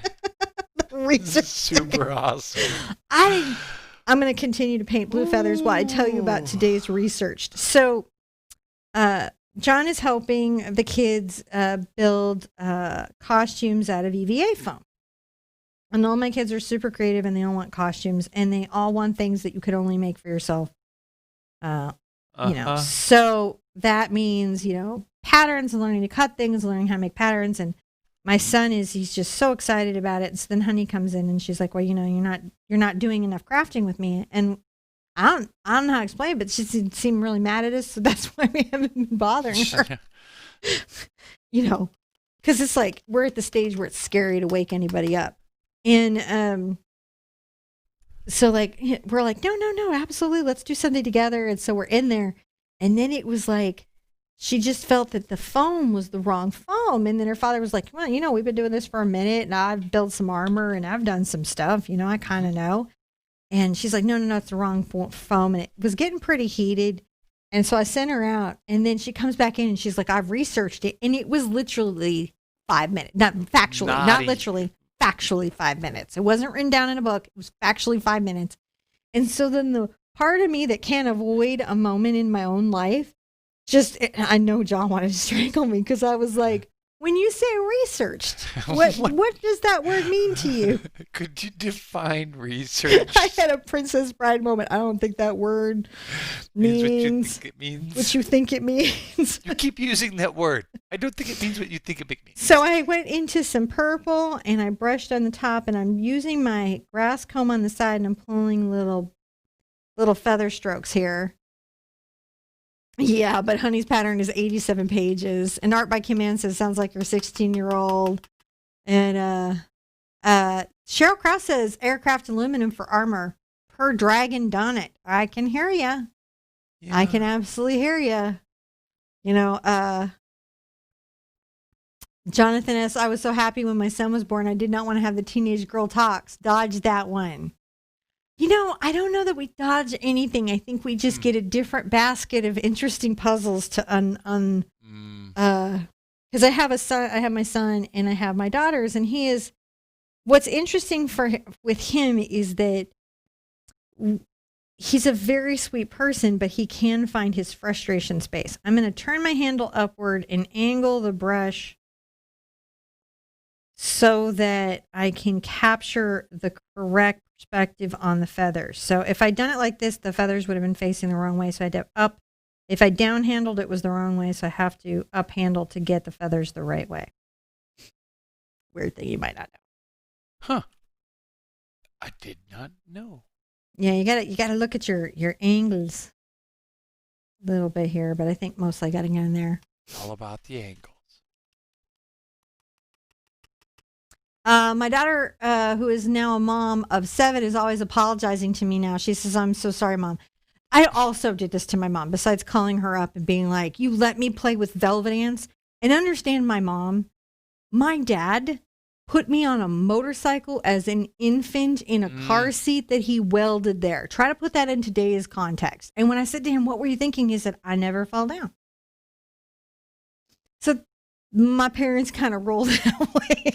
Research. Super awesome. I'm going to continue to paint blue feathers while I tell you about today's research. So, John is helping the kids build costumes out of EVA foam. And all my kids are super creative and they all want costumes and they all want things that you could only make for yourself. You know, so that means, you know, patterns and learning to cut things, learning how to make patterns. And my son he's just so excited about it. So then Honey comes in and she's like, well, you know, you're not doing enough crafting with me. And I don't know how to explain it, but she seemed really mad at us. So that's why we haven't been bothering her, you know, because it's like, we're at the stage where it's scary to wake anybody up. And, so like, we're like, no, absolutely. Let's do something together. And so we're in there. And then it was like, she just felt that the foam was the wrong foam. And then her father was like, well, you know, we've been doing this for a minute and I've built some armor and I've done some stuff, you know, I kind of know. And she's like, no, it's the wrong foam. And it was getting pretty heated. And so I sent her out and then she comes back in and she's like, I've researched it. And it was literally 5 minutes, not literally. Factually 5 minutes. It wasn't written down in a book. It was factually 5 minutes. And so then the part of me that can't avoid a moment in my own life, I know John wanted to strangle me because I was like, when you say researched, what does that word mean to you? Could you define research? I had a Princess Bride moment. I don't think that word means what you think it means. You keep using that word. I don't think it means what you think it means. So I went into some purple and I brushed on the top and I'm using my grass comb on the side and I'm pulling little feather strokes here. Yeah, but Honey's pattern is 87 pages. And Art by Kim Ann says, sounds like your 16-year-old. And Cheryl Krause says, aircraft aluminum for armor. Per dragon done it. I can hear you. Yeah. I can absolutely hear you. You know, Jonathan S., I was so happy when my son was born. I did not want to have the teenage girl talks. Dodge that one. You know, I don't know that we dodge anything. I think we just get a different basket of interesting puzzles to because I have my son and I have my daughters, and what's interesting with him is that he's a very sweet person, but he can find his frustration space. I'm going to turn my handle upward and angle the brush so that I can capture the correct perspective on the feathers. So if I'd done it like this, the feathers would have been facing the wrong way. So I had to up. If I down handled, it was the wrong way. So I have to up handle to get the feathers the right way. Weird thing you might not know. Huh. I did not know. Yeah, you gotta look at your angles a little bit here, but I think mostly I gotta get in there. All about the angles. My daughter, who is now a mom of 7, is always apologizing to me now. She says, I'm so sorry, Mom. I also did this to my mom, besides calling her up and being like, you let me play with velvet ants. And understand my mom. My dad put me on a motorcycle as an infant in a car seat that he welded there. Try to put that in today's context. And when I said to him, what were you thinking? He said, I never fell down. So my parents kind of rolled it away.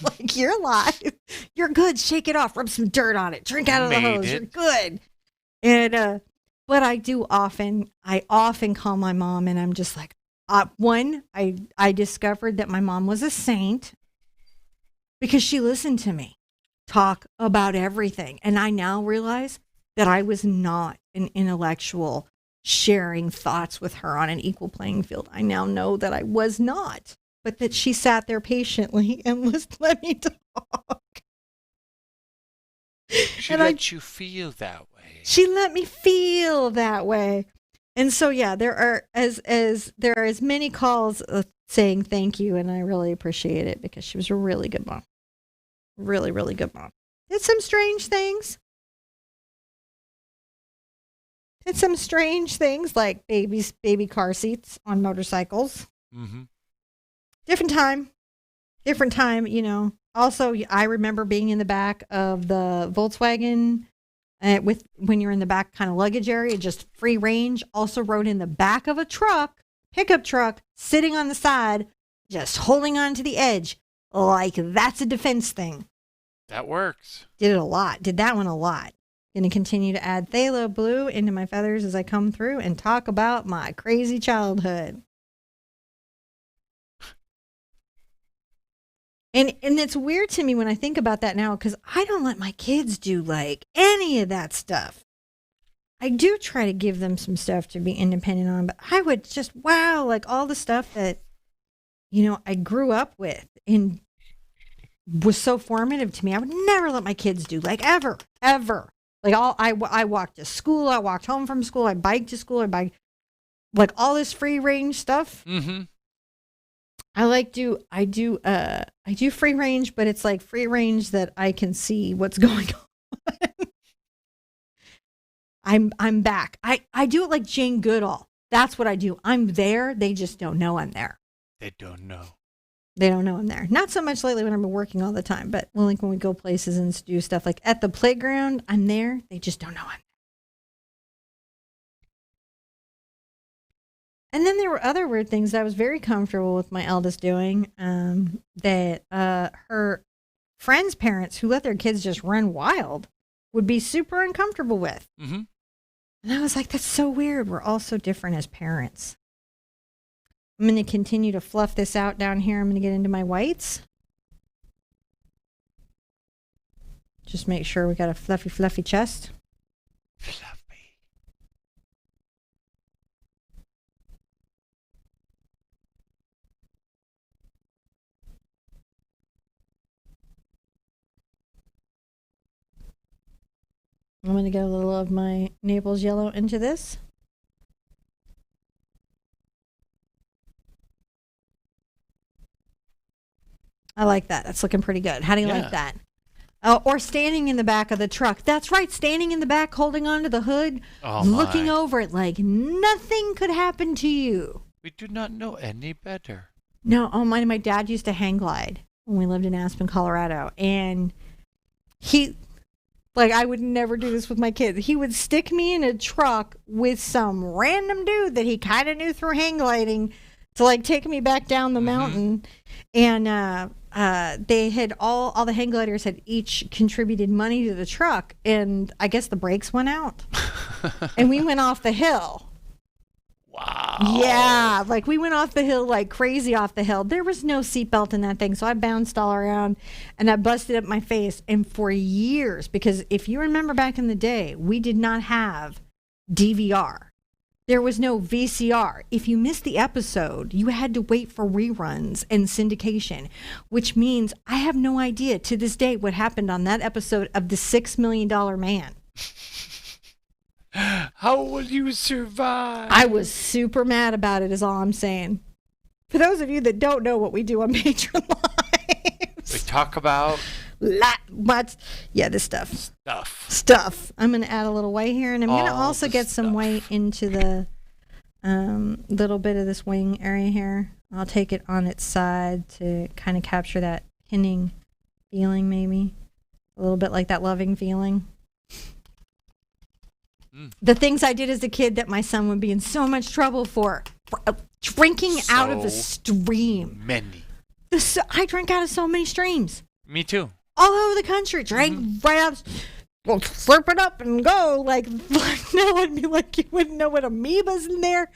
Like, you're alive. You're good. Shake it off. Rub some dirt on it. Drink out of the hose. You're good. And, but I often call my mom and I'm just like, I discovered that my mom was a saint because she listened to me talk about everything. And I now realize that I was not an intellectual sharing thoughts with her on an equal playing field. I now know that I was not, but that she sat there patiently and let me talk. She let you feel that way. She let me feel that way. And so, yeah, there are as many calls saying thank you, and I really appreciate it because she was a really good mom. Really, really good mom. Did some strange things. Did some strange things like baby car seats on motorcycles. Mm-hmm. Different time, you know. Also, I remember being in the back of the Volkswagen with when you're in the back kind of luggage area, just free range. Also rode in the back of a pickup truck, sitting on the side, just holding on to the edge like that's a defense thing. That works. Did it a lot. Did that one a lot. Going to continue to add phthalo blue into my feathers as I come through and talk about my crazy childhood. And it's weird to me when I think about that now because I don't let my kids do like any of that stuff. I do try to give them some stuff to be independent on, but I would just, wow, like all the stuff that, you know, I grew up with and was so formative to me. I would never let my kids do, like ever. Like I walked to school, I walked home from school, I biked to school, like all this free range stuff. Mm-hmm. I do free range, but it's like free range that I can see what's going on. I'm back. I do it like Jane Goodall. That's what I do. I'm there. They just don't know I'm there. They don't know. They don't know I'm there. Not so much lately when I'm working all the time, but like when we go places and do stuff like at the playground, I'm there. They just don't know I'm there. And then there were other weird things that I was very comfortable with my eldest doing, that her friends' parents who let their kids just run wild would be super uncomfortable with. Mm-hmm. And I was like, that's so weird. We're all so different as parents. I'm going to continue to fluff this out down here. I'm going to get into my whites. Just make sure we got a fluffy chest. Fluffy. I'm going to get a little of my Naples yellow into this. I like that. That's looking pretty good. How do you like that? Or standing in the back of the truck. That's right. Standing in the back, holding onto the hood, looking over it like nothing could happen to you. We do not know any better. No. Oh, my dad used to hang glide when we lived in Aspen, Colorado. And I would never do this with my kids. He would stick me in a truck with some random dude that he kind of knew through hang gliding to like take me back down the mountain. And they had all the hang gliders had each contributed money to the truck. And I guess the brakes went out and we went off the hill. Wow. Yeah, like we went off the hill like crazy off the hill. There was no seatbelt in that thing, so I bounced all around and I busted up my face. And for years, because if you remember back in the day, we did not have DVR. There was no VCR. If you missed the episode, you had to wait for reruns and syndication, which means I have no idea to this day what happened on that episode of The $6 Million Man. How will you survive? I was super mad about it is all I'm saying. For those of you that don't know what we do on Patron Lives. We talk about... this stuff. Stuff. I'm going to add a little white here, and I'm going to also get some white into the little bit of this wing area here. I'll take it on its side to kind of capture that pinning feeling maybe. A little bit like that loving feeling. The things I did as a kid that my son would be in so much trouble for drinking out of a stream. Many. I drank out of so many streams. Me too. All over the country. Drank right out. Well, slurp it up and go. Like now I'd be like, you wouldn't know what amoeba's in there.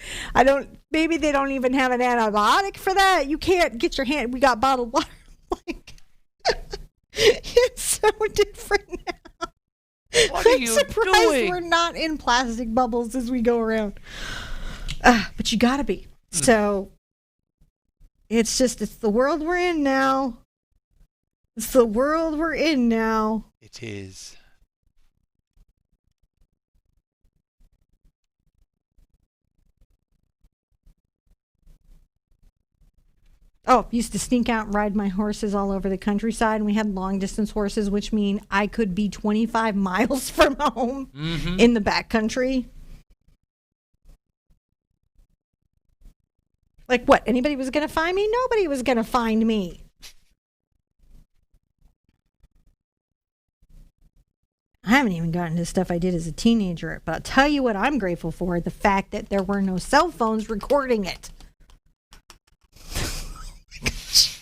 Maybe they don't even have an antibiotic for that. You can't get your hand. We got bottled water. Like, it's so different now. What are you surprised doing? we're not in plastic bubbles as we go around. But you gotta be. So it's the world we're in now. It's the world we're in now. It is. Oh, used to sneak out and ride my horses all over the countryside. And we had long distance horses, which mean I could be 25 miles from home in the backcountry. Like what? Anybody was going to find me? Nobody was going to find me. I haven't even gotten to stuff I did as a teenager, but I'll tell you what I'm grateful for, the fact that there were no cell phones recording it.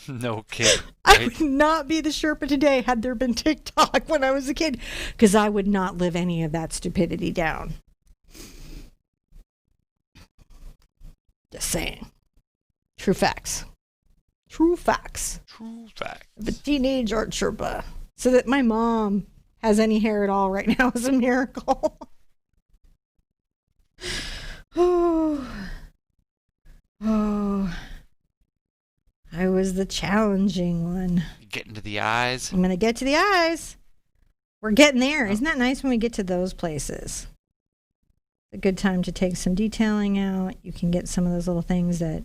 No kidding. I would not be the Sherpa today had there been TikTok when I was a kid, because I would not live any of that stupidity down. Just saying. True facts. True facts. True fact. The teenage art Sherpa. So that my mom has any hair at all right now is a miracle. Oh. I was the challenging one. Getting to the eyes. I'm going to get to the eyes. We're getting there. Isn't that nice when we get to those places? A good time to take some detailing out. You can get some of those little things that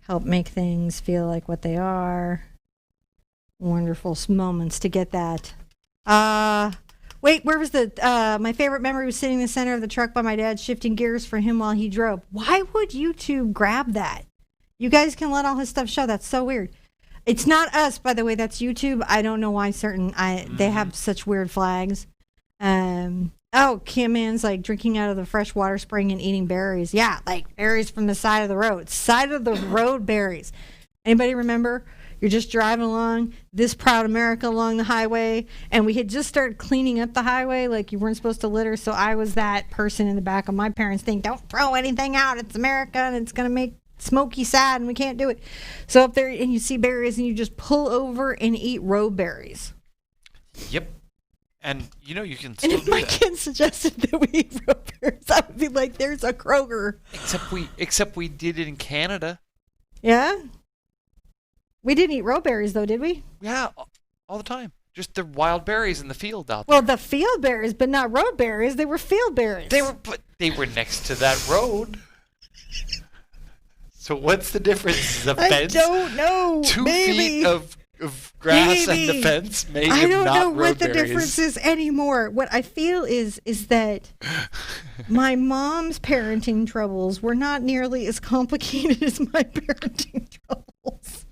help make things feel like what they are. Wonderful moments to get that. Wait, where was my favorite memory was sitting in the center of the truck by my dad, shifting gears for him while he drove. Why would YouTube grab that? You guys can let all his stuff show. That's so weird. It's not us, by the way. That's YouTube. I don't know why they have such weird flags. Kim Man's like drinking out of the fresh water spring and eating berries. Yeah, like berries from the side of the road. Side of the road berries. Anybody remember? You're just driving along this proud America along the highway, and we had just started cleaning up the highway like you weren't supposed to litter. So I was that person in the back of my parents' thing. Don't throw anything out. It's America, and it's going to make Smokey sad, and we can't do it. So up there, and you see berries, and you just pull over and eat road berries. Yep. And you know you can still and if my kids suggested that we eat road berries, I would be like, "There's a Kroger." Except we did it in Canada. Yeah. We didn't eat road berries though, did we? Yeah, all the time. Just the wild berries in the field out there. Well, the field berries, but not road berries. They were field berries. They were next to that road. So what's the difference? The fence? I don't know. 2 Maybe. feet of grass and the fence made I don't not know what the berries. difference is anymore. What I feel is that my mom's parenting troubles were not nearly as complicated as my parenting troubles.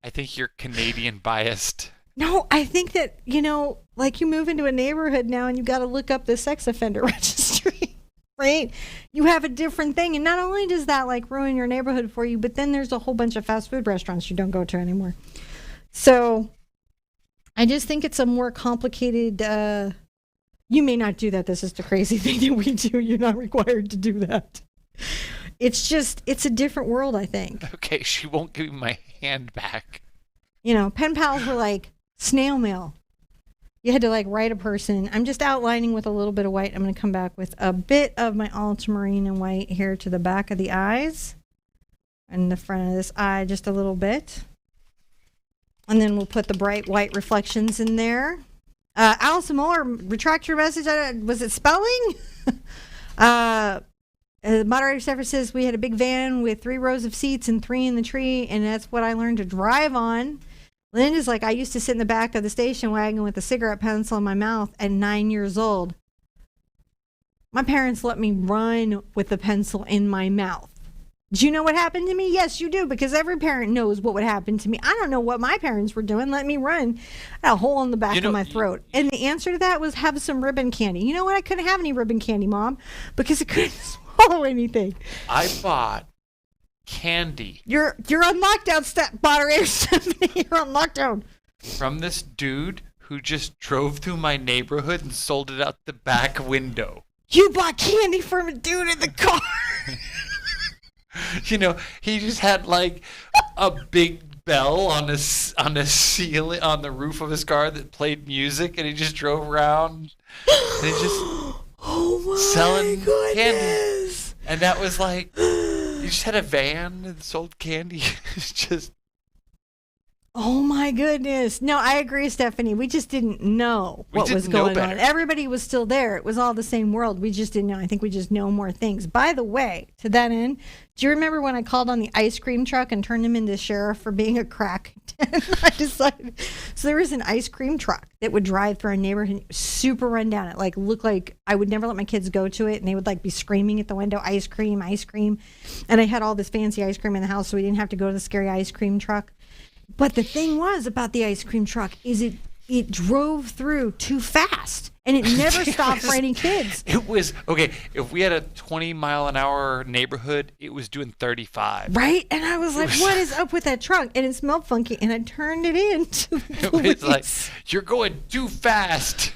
I think you're Canadian biased. No, I think that, like you move into a neighborhood now and you got to look up the sex offender registry, right? You have a different thing. And not only does that like ruin your neighborhood for you, but then there's a whole bunch of fast food restaurants you don't go to anymore. So I just think it's a more complicated, you may not do that. This is the crazy thing that we do. You're not required to do that. It's a different world, I think. Okay, she won't give me my hand back. Pen pals were like snail mail. You had to like write a person. I'm just outlining with a little bit of white. I'm going to come back with a bit of my ultramarine and white here to the back of the eyes and the front of this eye just a little bit. And then we'll put the bright white reflections in there. Allison Muller, retract your message. Was it spelling? Moderator Steffer says we had a big van with 3 rows of seats and 3 in the tree, and that's what I learned to drive on. Linda's like, I used to sit in the back of the station wagon with a cigarette pencil in my mouth at 9 years old. My parents let me run with the pencil in my mouth. Do you know what happened to me? Yes, you do, because every parent knows what would happen to me. I don't know what my parents were doing. Let me run. I had a hole in the back of my throat. And the answer to that was have some ribbon candy. You know what? I couldn't have any ribbon candy, Mom, because I couldn't swallow anything. I bought candy. You're on lockdown, moderator Stephanie. You're on lockdown. From this dude who just drove through my neighborhood and sold it out the back window. You bought candy from a dude in the car. He just had like a big bell on the ceiling on the roof of his car that played music, and he just drove around and he just selling candy. And that was like, you just had a van that sold candy. It's just. Oh my goodness. No, I agree, Stephanie. We just didn't know what was going on. Everybody was still there. It was all the same world. We just didn't know. I think we just know more things. By the way, to that end, do you remember when I called on the ice cream truck and turned him into sheriff for being a crack? I decided. So there was an ice cream truck that would drive through our neighborhood, super run down. It like looked like I would never let my kids go to it, and they would like be screaming at the window, ice cream, ice cream. And I had all this fancy ice cream in the house, so we didn't have to go to the scary ice cream truck. But the thing was about the ice cream truck is it drove through too fast, and it never stopped for any kids. It was, okay, if we had a 20-mile-an-hour neighborhood, it was doing 35. Right? And I was like, what is up with that truck? And it smelled funky, and I turned it in to the police. It was like, you're going too fast.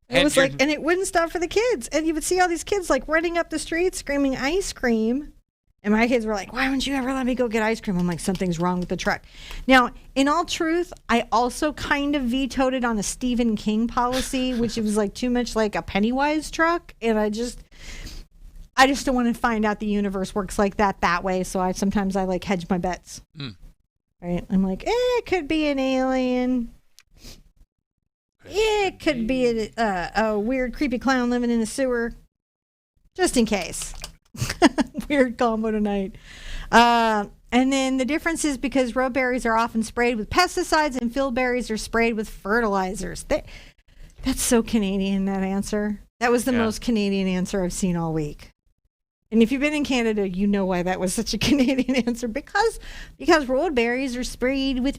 It was like, and it wouldn't stop for the kids. And you would see all these kids like running up the street screaming ice cream. And my kids were like, why wouldn't you ever let me go get ice cream? I'm like, something's wrong with the truck. Now, in all truth, I also kind of vetoed it on a Stephen King policy, which it was like too much like a Pennywise truck. And I just don't want to find out the universe works like that way. So sometimes I like hedge my bets. Right? I'm like, it could be an alien. It could be a weird, creepy clown living in a sewer. Just in case. Weird combo tonight. And then the difference is because road berries are often sprayed with pesticides and field berries are sprayed with fertilizers. That's so Canadian, that answer. That was the most Canadian answer I've seen all week. And if you've been in Canada, you know why that was such a Canadian answer. Because road berries are sprayed with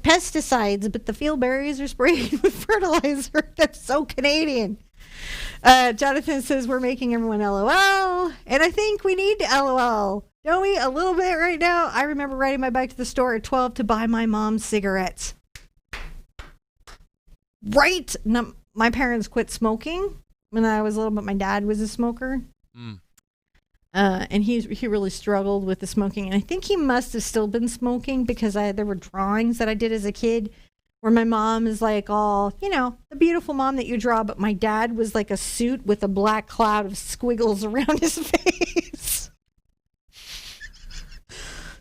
pesticides, but the field berries are sprayed with fertilizer. That's so Canadian. Jonathan says we're making everyone LOL, and I think we need to LOL, don't we? A little bit right now. I remember riding my bike to the store at 12 to buy my mom cigarettes. Right? No, my parents quit smoking when I was little, but my dad was a smoker. And he really struggled with the smoking, and I think he must have still been smoking because there were drawings that I did as a kid where my mom is like all, the beautiful mom that you draw, but my dad was like a suit with a black cloud of squiggles around his face.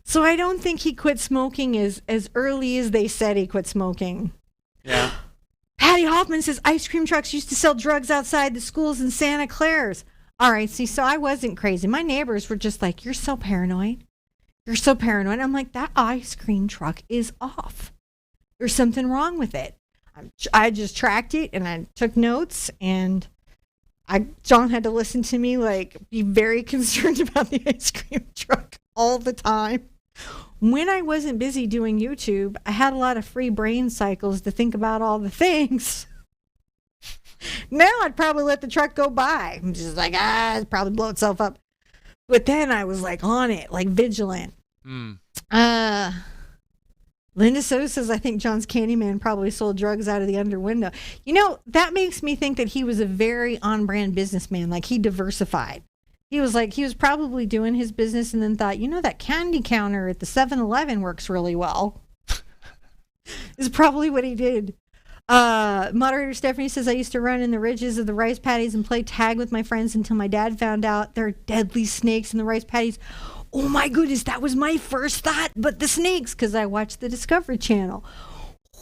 So I don't think he quit smoking as early as they said he quit smoking. Yeah. Patty Hoffman says ice cream trucks used to sell drugs outside the schools in Santa Clara's. All right, see, so I wasn't crazy. My neighbors were just like, you're so paranoid. You're so paranoid. I'm like, that ice cream truck is off. There's something wrong with it. I just tracked it and I took notes, and John had to listen to me like be very concerned about the ice cream truck all the time. When I wasn't busy doing YouTube, I had a lot of free brain cycles to think about all the things. Now I'd probably let the truck go by. I'm just like, it'd probably blow itself up. But then I was like on it, like vigilant. Linda Soto says, I think John's Candyman probably sold drugs out of the under window. That makes me think that he was a very on-brand businessman. Like, he diversified. He was probably doing his business and then thought, that candy counter at the 7-Eleven works really well. Is probably what he did. Moderator Stephanie says, I used to run in the ridges of the rice paddies and play tag with my friends until my dad found out there are deadly snakes in the rice paddies. Oh my goodness, that was my first thought, but the snakes, because I watched the Discovery Channel.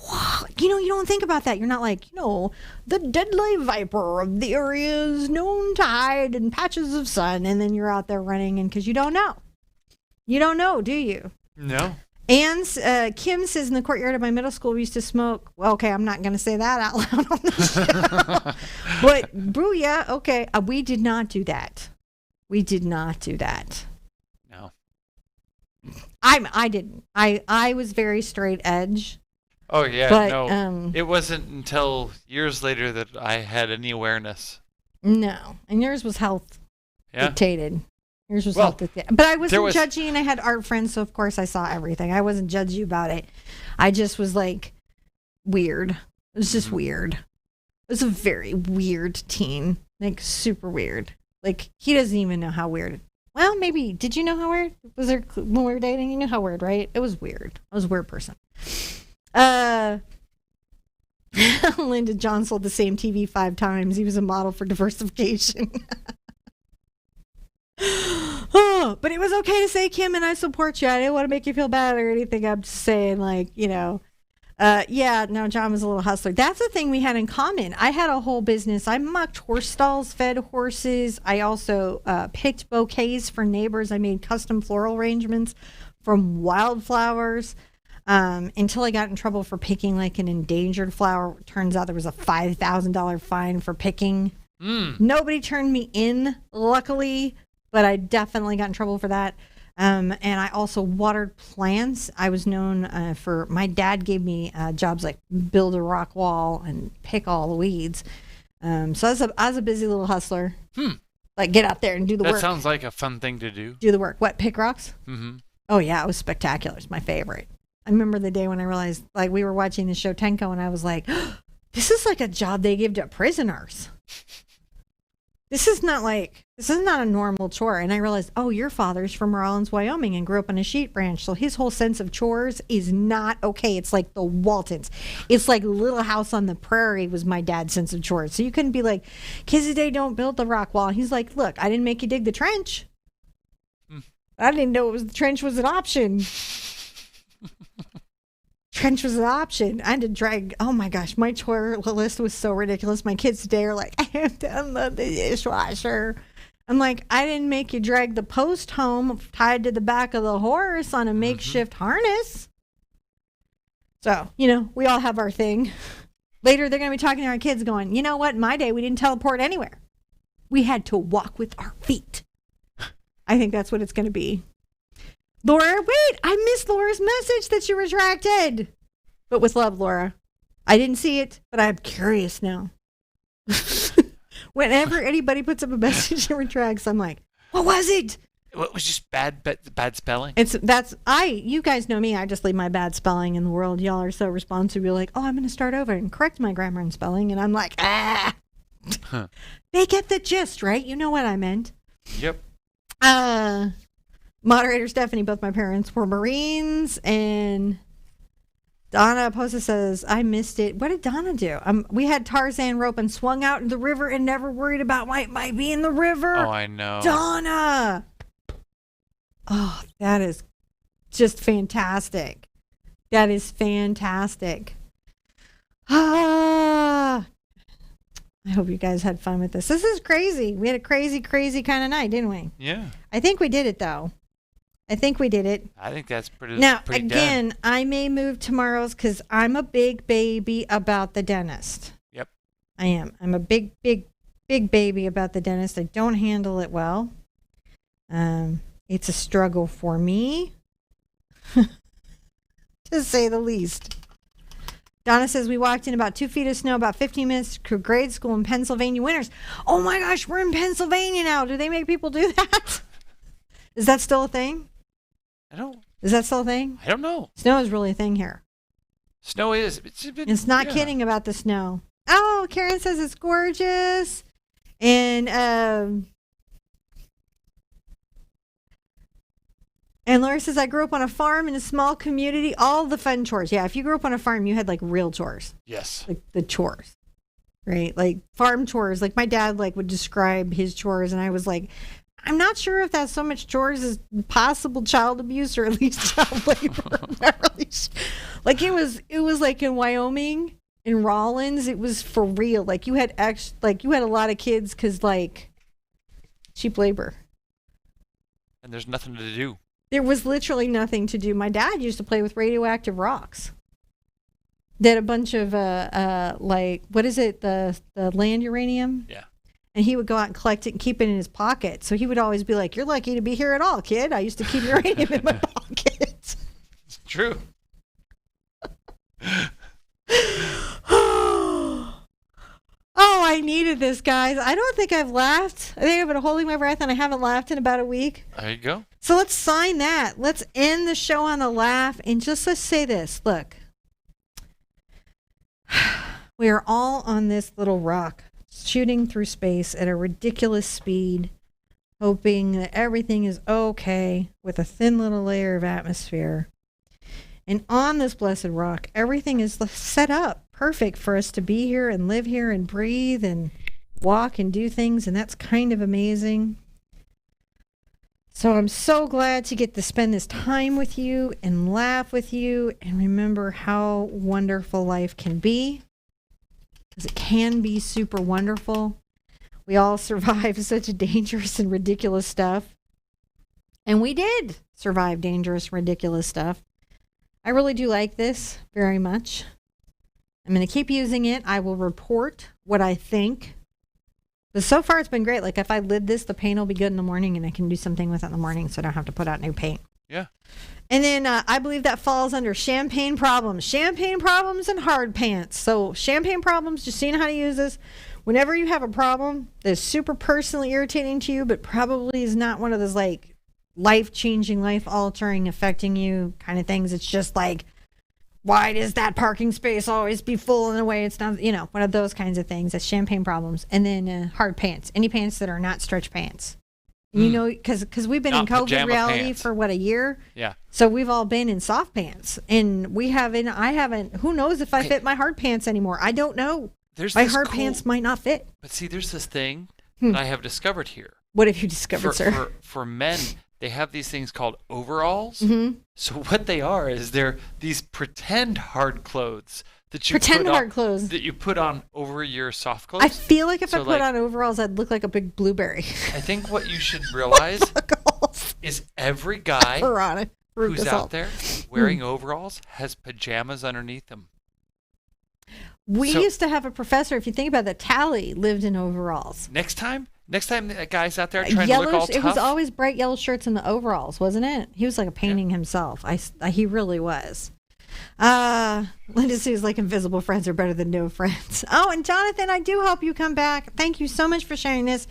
Wow. You don't think about that. You're not like, the deadly viper of the area is known to hide in patches of sun, and then you're out there running, and because you don't know. You don't know, do you? No. And Kim says, in the courtyard of my middle school, we used to smoke. Well, okay, I'm not going to say that out loud on the show. But, booyah, okay, we did not do that. We did not do that. No. I didn't. I was very straight edge. Oh, yeah, but, no. It wasn't until years later that I had any awareness. No. And yours was health dictated. Yours was health dictated. But I wasn't judgy, and I had art friends, so of course I saw everything. I wasn't judgy about it. I just was like, weird. It was just weird. It was a very weird teen. Like, super weird. Like, he doesn't even know how weird Well, maybe. Did you know Howard? Was there when we were dating? You knew Howard, right? It was weird. I was a weird person. Lyndon John sold the same TV 5 times. He was a model for diversification. Oh, but it was okay to say, Kim, and I support you. I didn't want to make you feel bad or anything. I'm just saying, like, yeah, no, John was a little hustler. That's the thing we had in common. I had a whole business. I mucked horse stalls, fed horses. I also picked bouquets for neighbors. I made custom floral arrangements from wildflowers. Until I got in trouble for picking like an endangered flower. Turns out there was a $5,000 fine for picking. Nobody turned me in, luckily, but I definitely got in trouble for that. And I also watered plants. I was known for, my dad gave me jobs like build a rock wall and pick all the weeds. So I was a busy little hustler. Like get out there and do the work. That sounds like a fun thing to do. Do the work. What, pick rocks? Mm-hmm. Oh yeah, it was spectacular. It's my favorite. I remember the day when I realized, like, we were watching the show Tenko, and I was like, oh, this is like a job they give to prisoners. This is not a normal chore. And I realized, oh, your father's from Rawlins, Wyoming, and grew up on a sheep ranch. So his whole sense of chores is not okay. It's like the Waltons. It's like Little House on the Prairie was my dad's sense of chores. So you couldn't be like, kids today don't build the rock wall. He's like, look, I didn't make you dig the trench. I didn't know the trench was an option. Trench was an option. I had to drag, oh my gosh, my chore list was so ridiculous. My kids today are like, I have to unload the dishwasher. I'm like, I didn't make you drag the post home tied to the back of the horse on a makeshift harness. So, we all have our thing. Later, they're going to be talking to our kids going, you know what? In my day, we didn't teleport anywhere. We had to walk with our feet. I think that's what it's going to be. Laura, wait, I missed Laura's message that you retracted. But with love, Laura. I didn't see it, but I'm curious now. Whenever anybody puts up a message and retracts, I'm like, what was it? What was just bad spelling? You guys know me. I just leave my bad spelling in the world. Y'all are so responsive. You're like, oh, I'm going to start over and correct my grammar and spelling. And I'm like, ah. Huh. They get the gist, right? You know what I meant. Yep. Moderator Stephanie, both my parents were Marines, and Donna Posa says, I missed it. What did Donna do? We had Tarzan rope and swung out in the river and never worried about might be in the river. Oh, I know. Donna! Oh, that is just fantastic. That is fantastic. I hope you guys had fun with this. This is crazy. We had a crazy, crazy kind of night, didn't we? Yeah. I think we did it, though. I think we did it. I think that's pretty again, done. I may move tomorrow's because I'm a big baby about the dentist. Yep. I am. I'm a big, big, big baby about the dentist. I don't handle it well. It's a struggle for me, to say the least. Donna says, we walked in about 2 feet of snow, about 15 minutes to grade school in Pennsylvania winters. Oh my gosh, we're in Pennsylvania now. Do they make people do that? Is that still a thing? Is that still a thing? I don't know. Snow is really a thing here. Snow is. It's not kidding about the snow. Oh, Karen says it's gorgeous. And Laura says, I grew up on a farm in a small community. All the fun chores. Yeah, if you grew up on a farm, you had like real chores. Yes. Like the chores, right? Like farm chores. Like my dad would describe his chores, and I was like, I'm not sure if that's so much chores as possible child abuse or at least child labor. Like it was like in Wyoming, in Rawlins, it was for real. Like you had a lot of kids because like cheap labor. And there's nothing to do. There was literally nothing to do. My dad used to play with radioactive rocks. They had a bunch of what is it? The land uranium? Yeah. And he would go out and collect it and keep it in his pocket. So he would always be like, you're lucky to be here at all, kid. I used to keep uranium in my pocket. It's true. Oh, I needed this, guys. I don't think I've laughed. I think I've been holding my breath and I haven't laughed in about a week. There you go. So let's sign that. Let's end the show on a laugh. And let's say this. Look, we are all on this little rock, shooting through space at a ridiculous speed hoping that everything is okay with a thin little layer of atmosphere. And on this blessed rock, everything is set up perfect for us to be here and live here and breathe and walk and do things. And that's kind of amazing. So I'm so glad to get to spend this time with you and laugh with you and remember how wonderful life can be. Because it can be super wonderful. We all survive such dangerous and ridiculous stuff. And we did survive dangerous, ridiculous stuff. I really do like this very much. I'm going to keep using it. I will report what I think. But so far, it's been great. Like, if I lid this, the paint will be good in the morning, and I can do something with it in the morning, so I don't have to put out new paint. Yeah. And then I believe that falls under champagne problems. Champagne problems and hard pants. So champagne problems, just seeing how to use this. Whenever you have a problem that's super personally irritating to you, but probably is not one of those, like, life-changing, life-altering, affecting you kind of things. It's just like, why does that parking space always be full in a way it's not, one of those kinds of things. That's champagne problems. And then hard pants, any pants that are not stretch pants. Because we've been Not in COVID pajama reality pants. for a year. Yeah. So we've all been in soft pants, and I haven't, who knows if I fit my hard pants anymore. I don't know. My hard pants might not fit. But see, there's this thing that I have discovered here. What have you discovered, sir? For men, they have these things called overalls. Mm-hmm. So what they are is they're these pretend hard clothes that you put on over your soft clothes. I feel like if I put on overalls, I'd look like a big blueberry. I think what you should realize is every guy who's out there wearing overalls has pajamas underneath them. We used to have a professor, if you think about it, Tally lived in overalls. Next time that guy's out there trying to look all tough. It was always bright yellow shirts and the overalls, wasn't it? He was like a painting himself. He really was. Linda Sue's like, invisible friends are better than no friends. Oh, and Jonathan, I do hope you come back. Thank you so much for sharing this.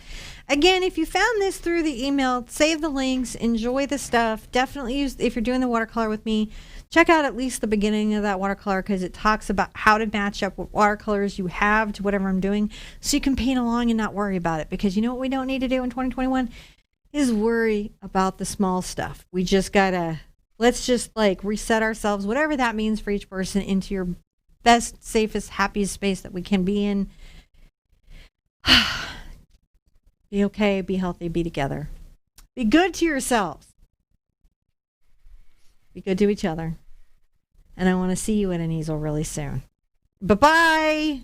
Again, if you found this through the email, save the links, enjoy the stuff. Definitely use, if you're doing the watercolor with me, check out at least the beginning of that watercolor, because it talks about how to match up what watercolors you have to whatever I'm doing, so you can paint along and not worry about it. Because you know what we don't need to do in 2021 is worry about the small stuff. We just gotta, let's just like reset ourselves, whatever that means for each person, into your best, safest, happiest space that we can be in. Be okay, be healthy, be together. Be good to yourselves. Be good to each other. And I want to see you at an easel really soon. Bye-bye.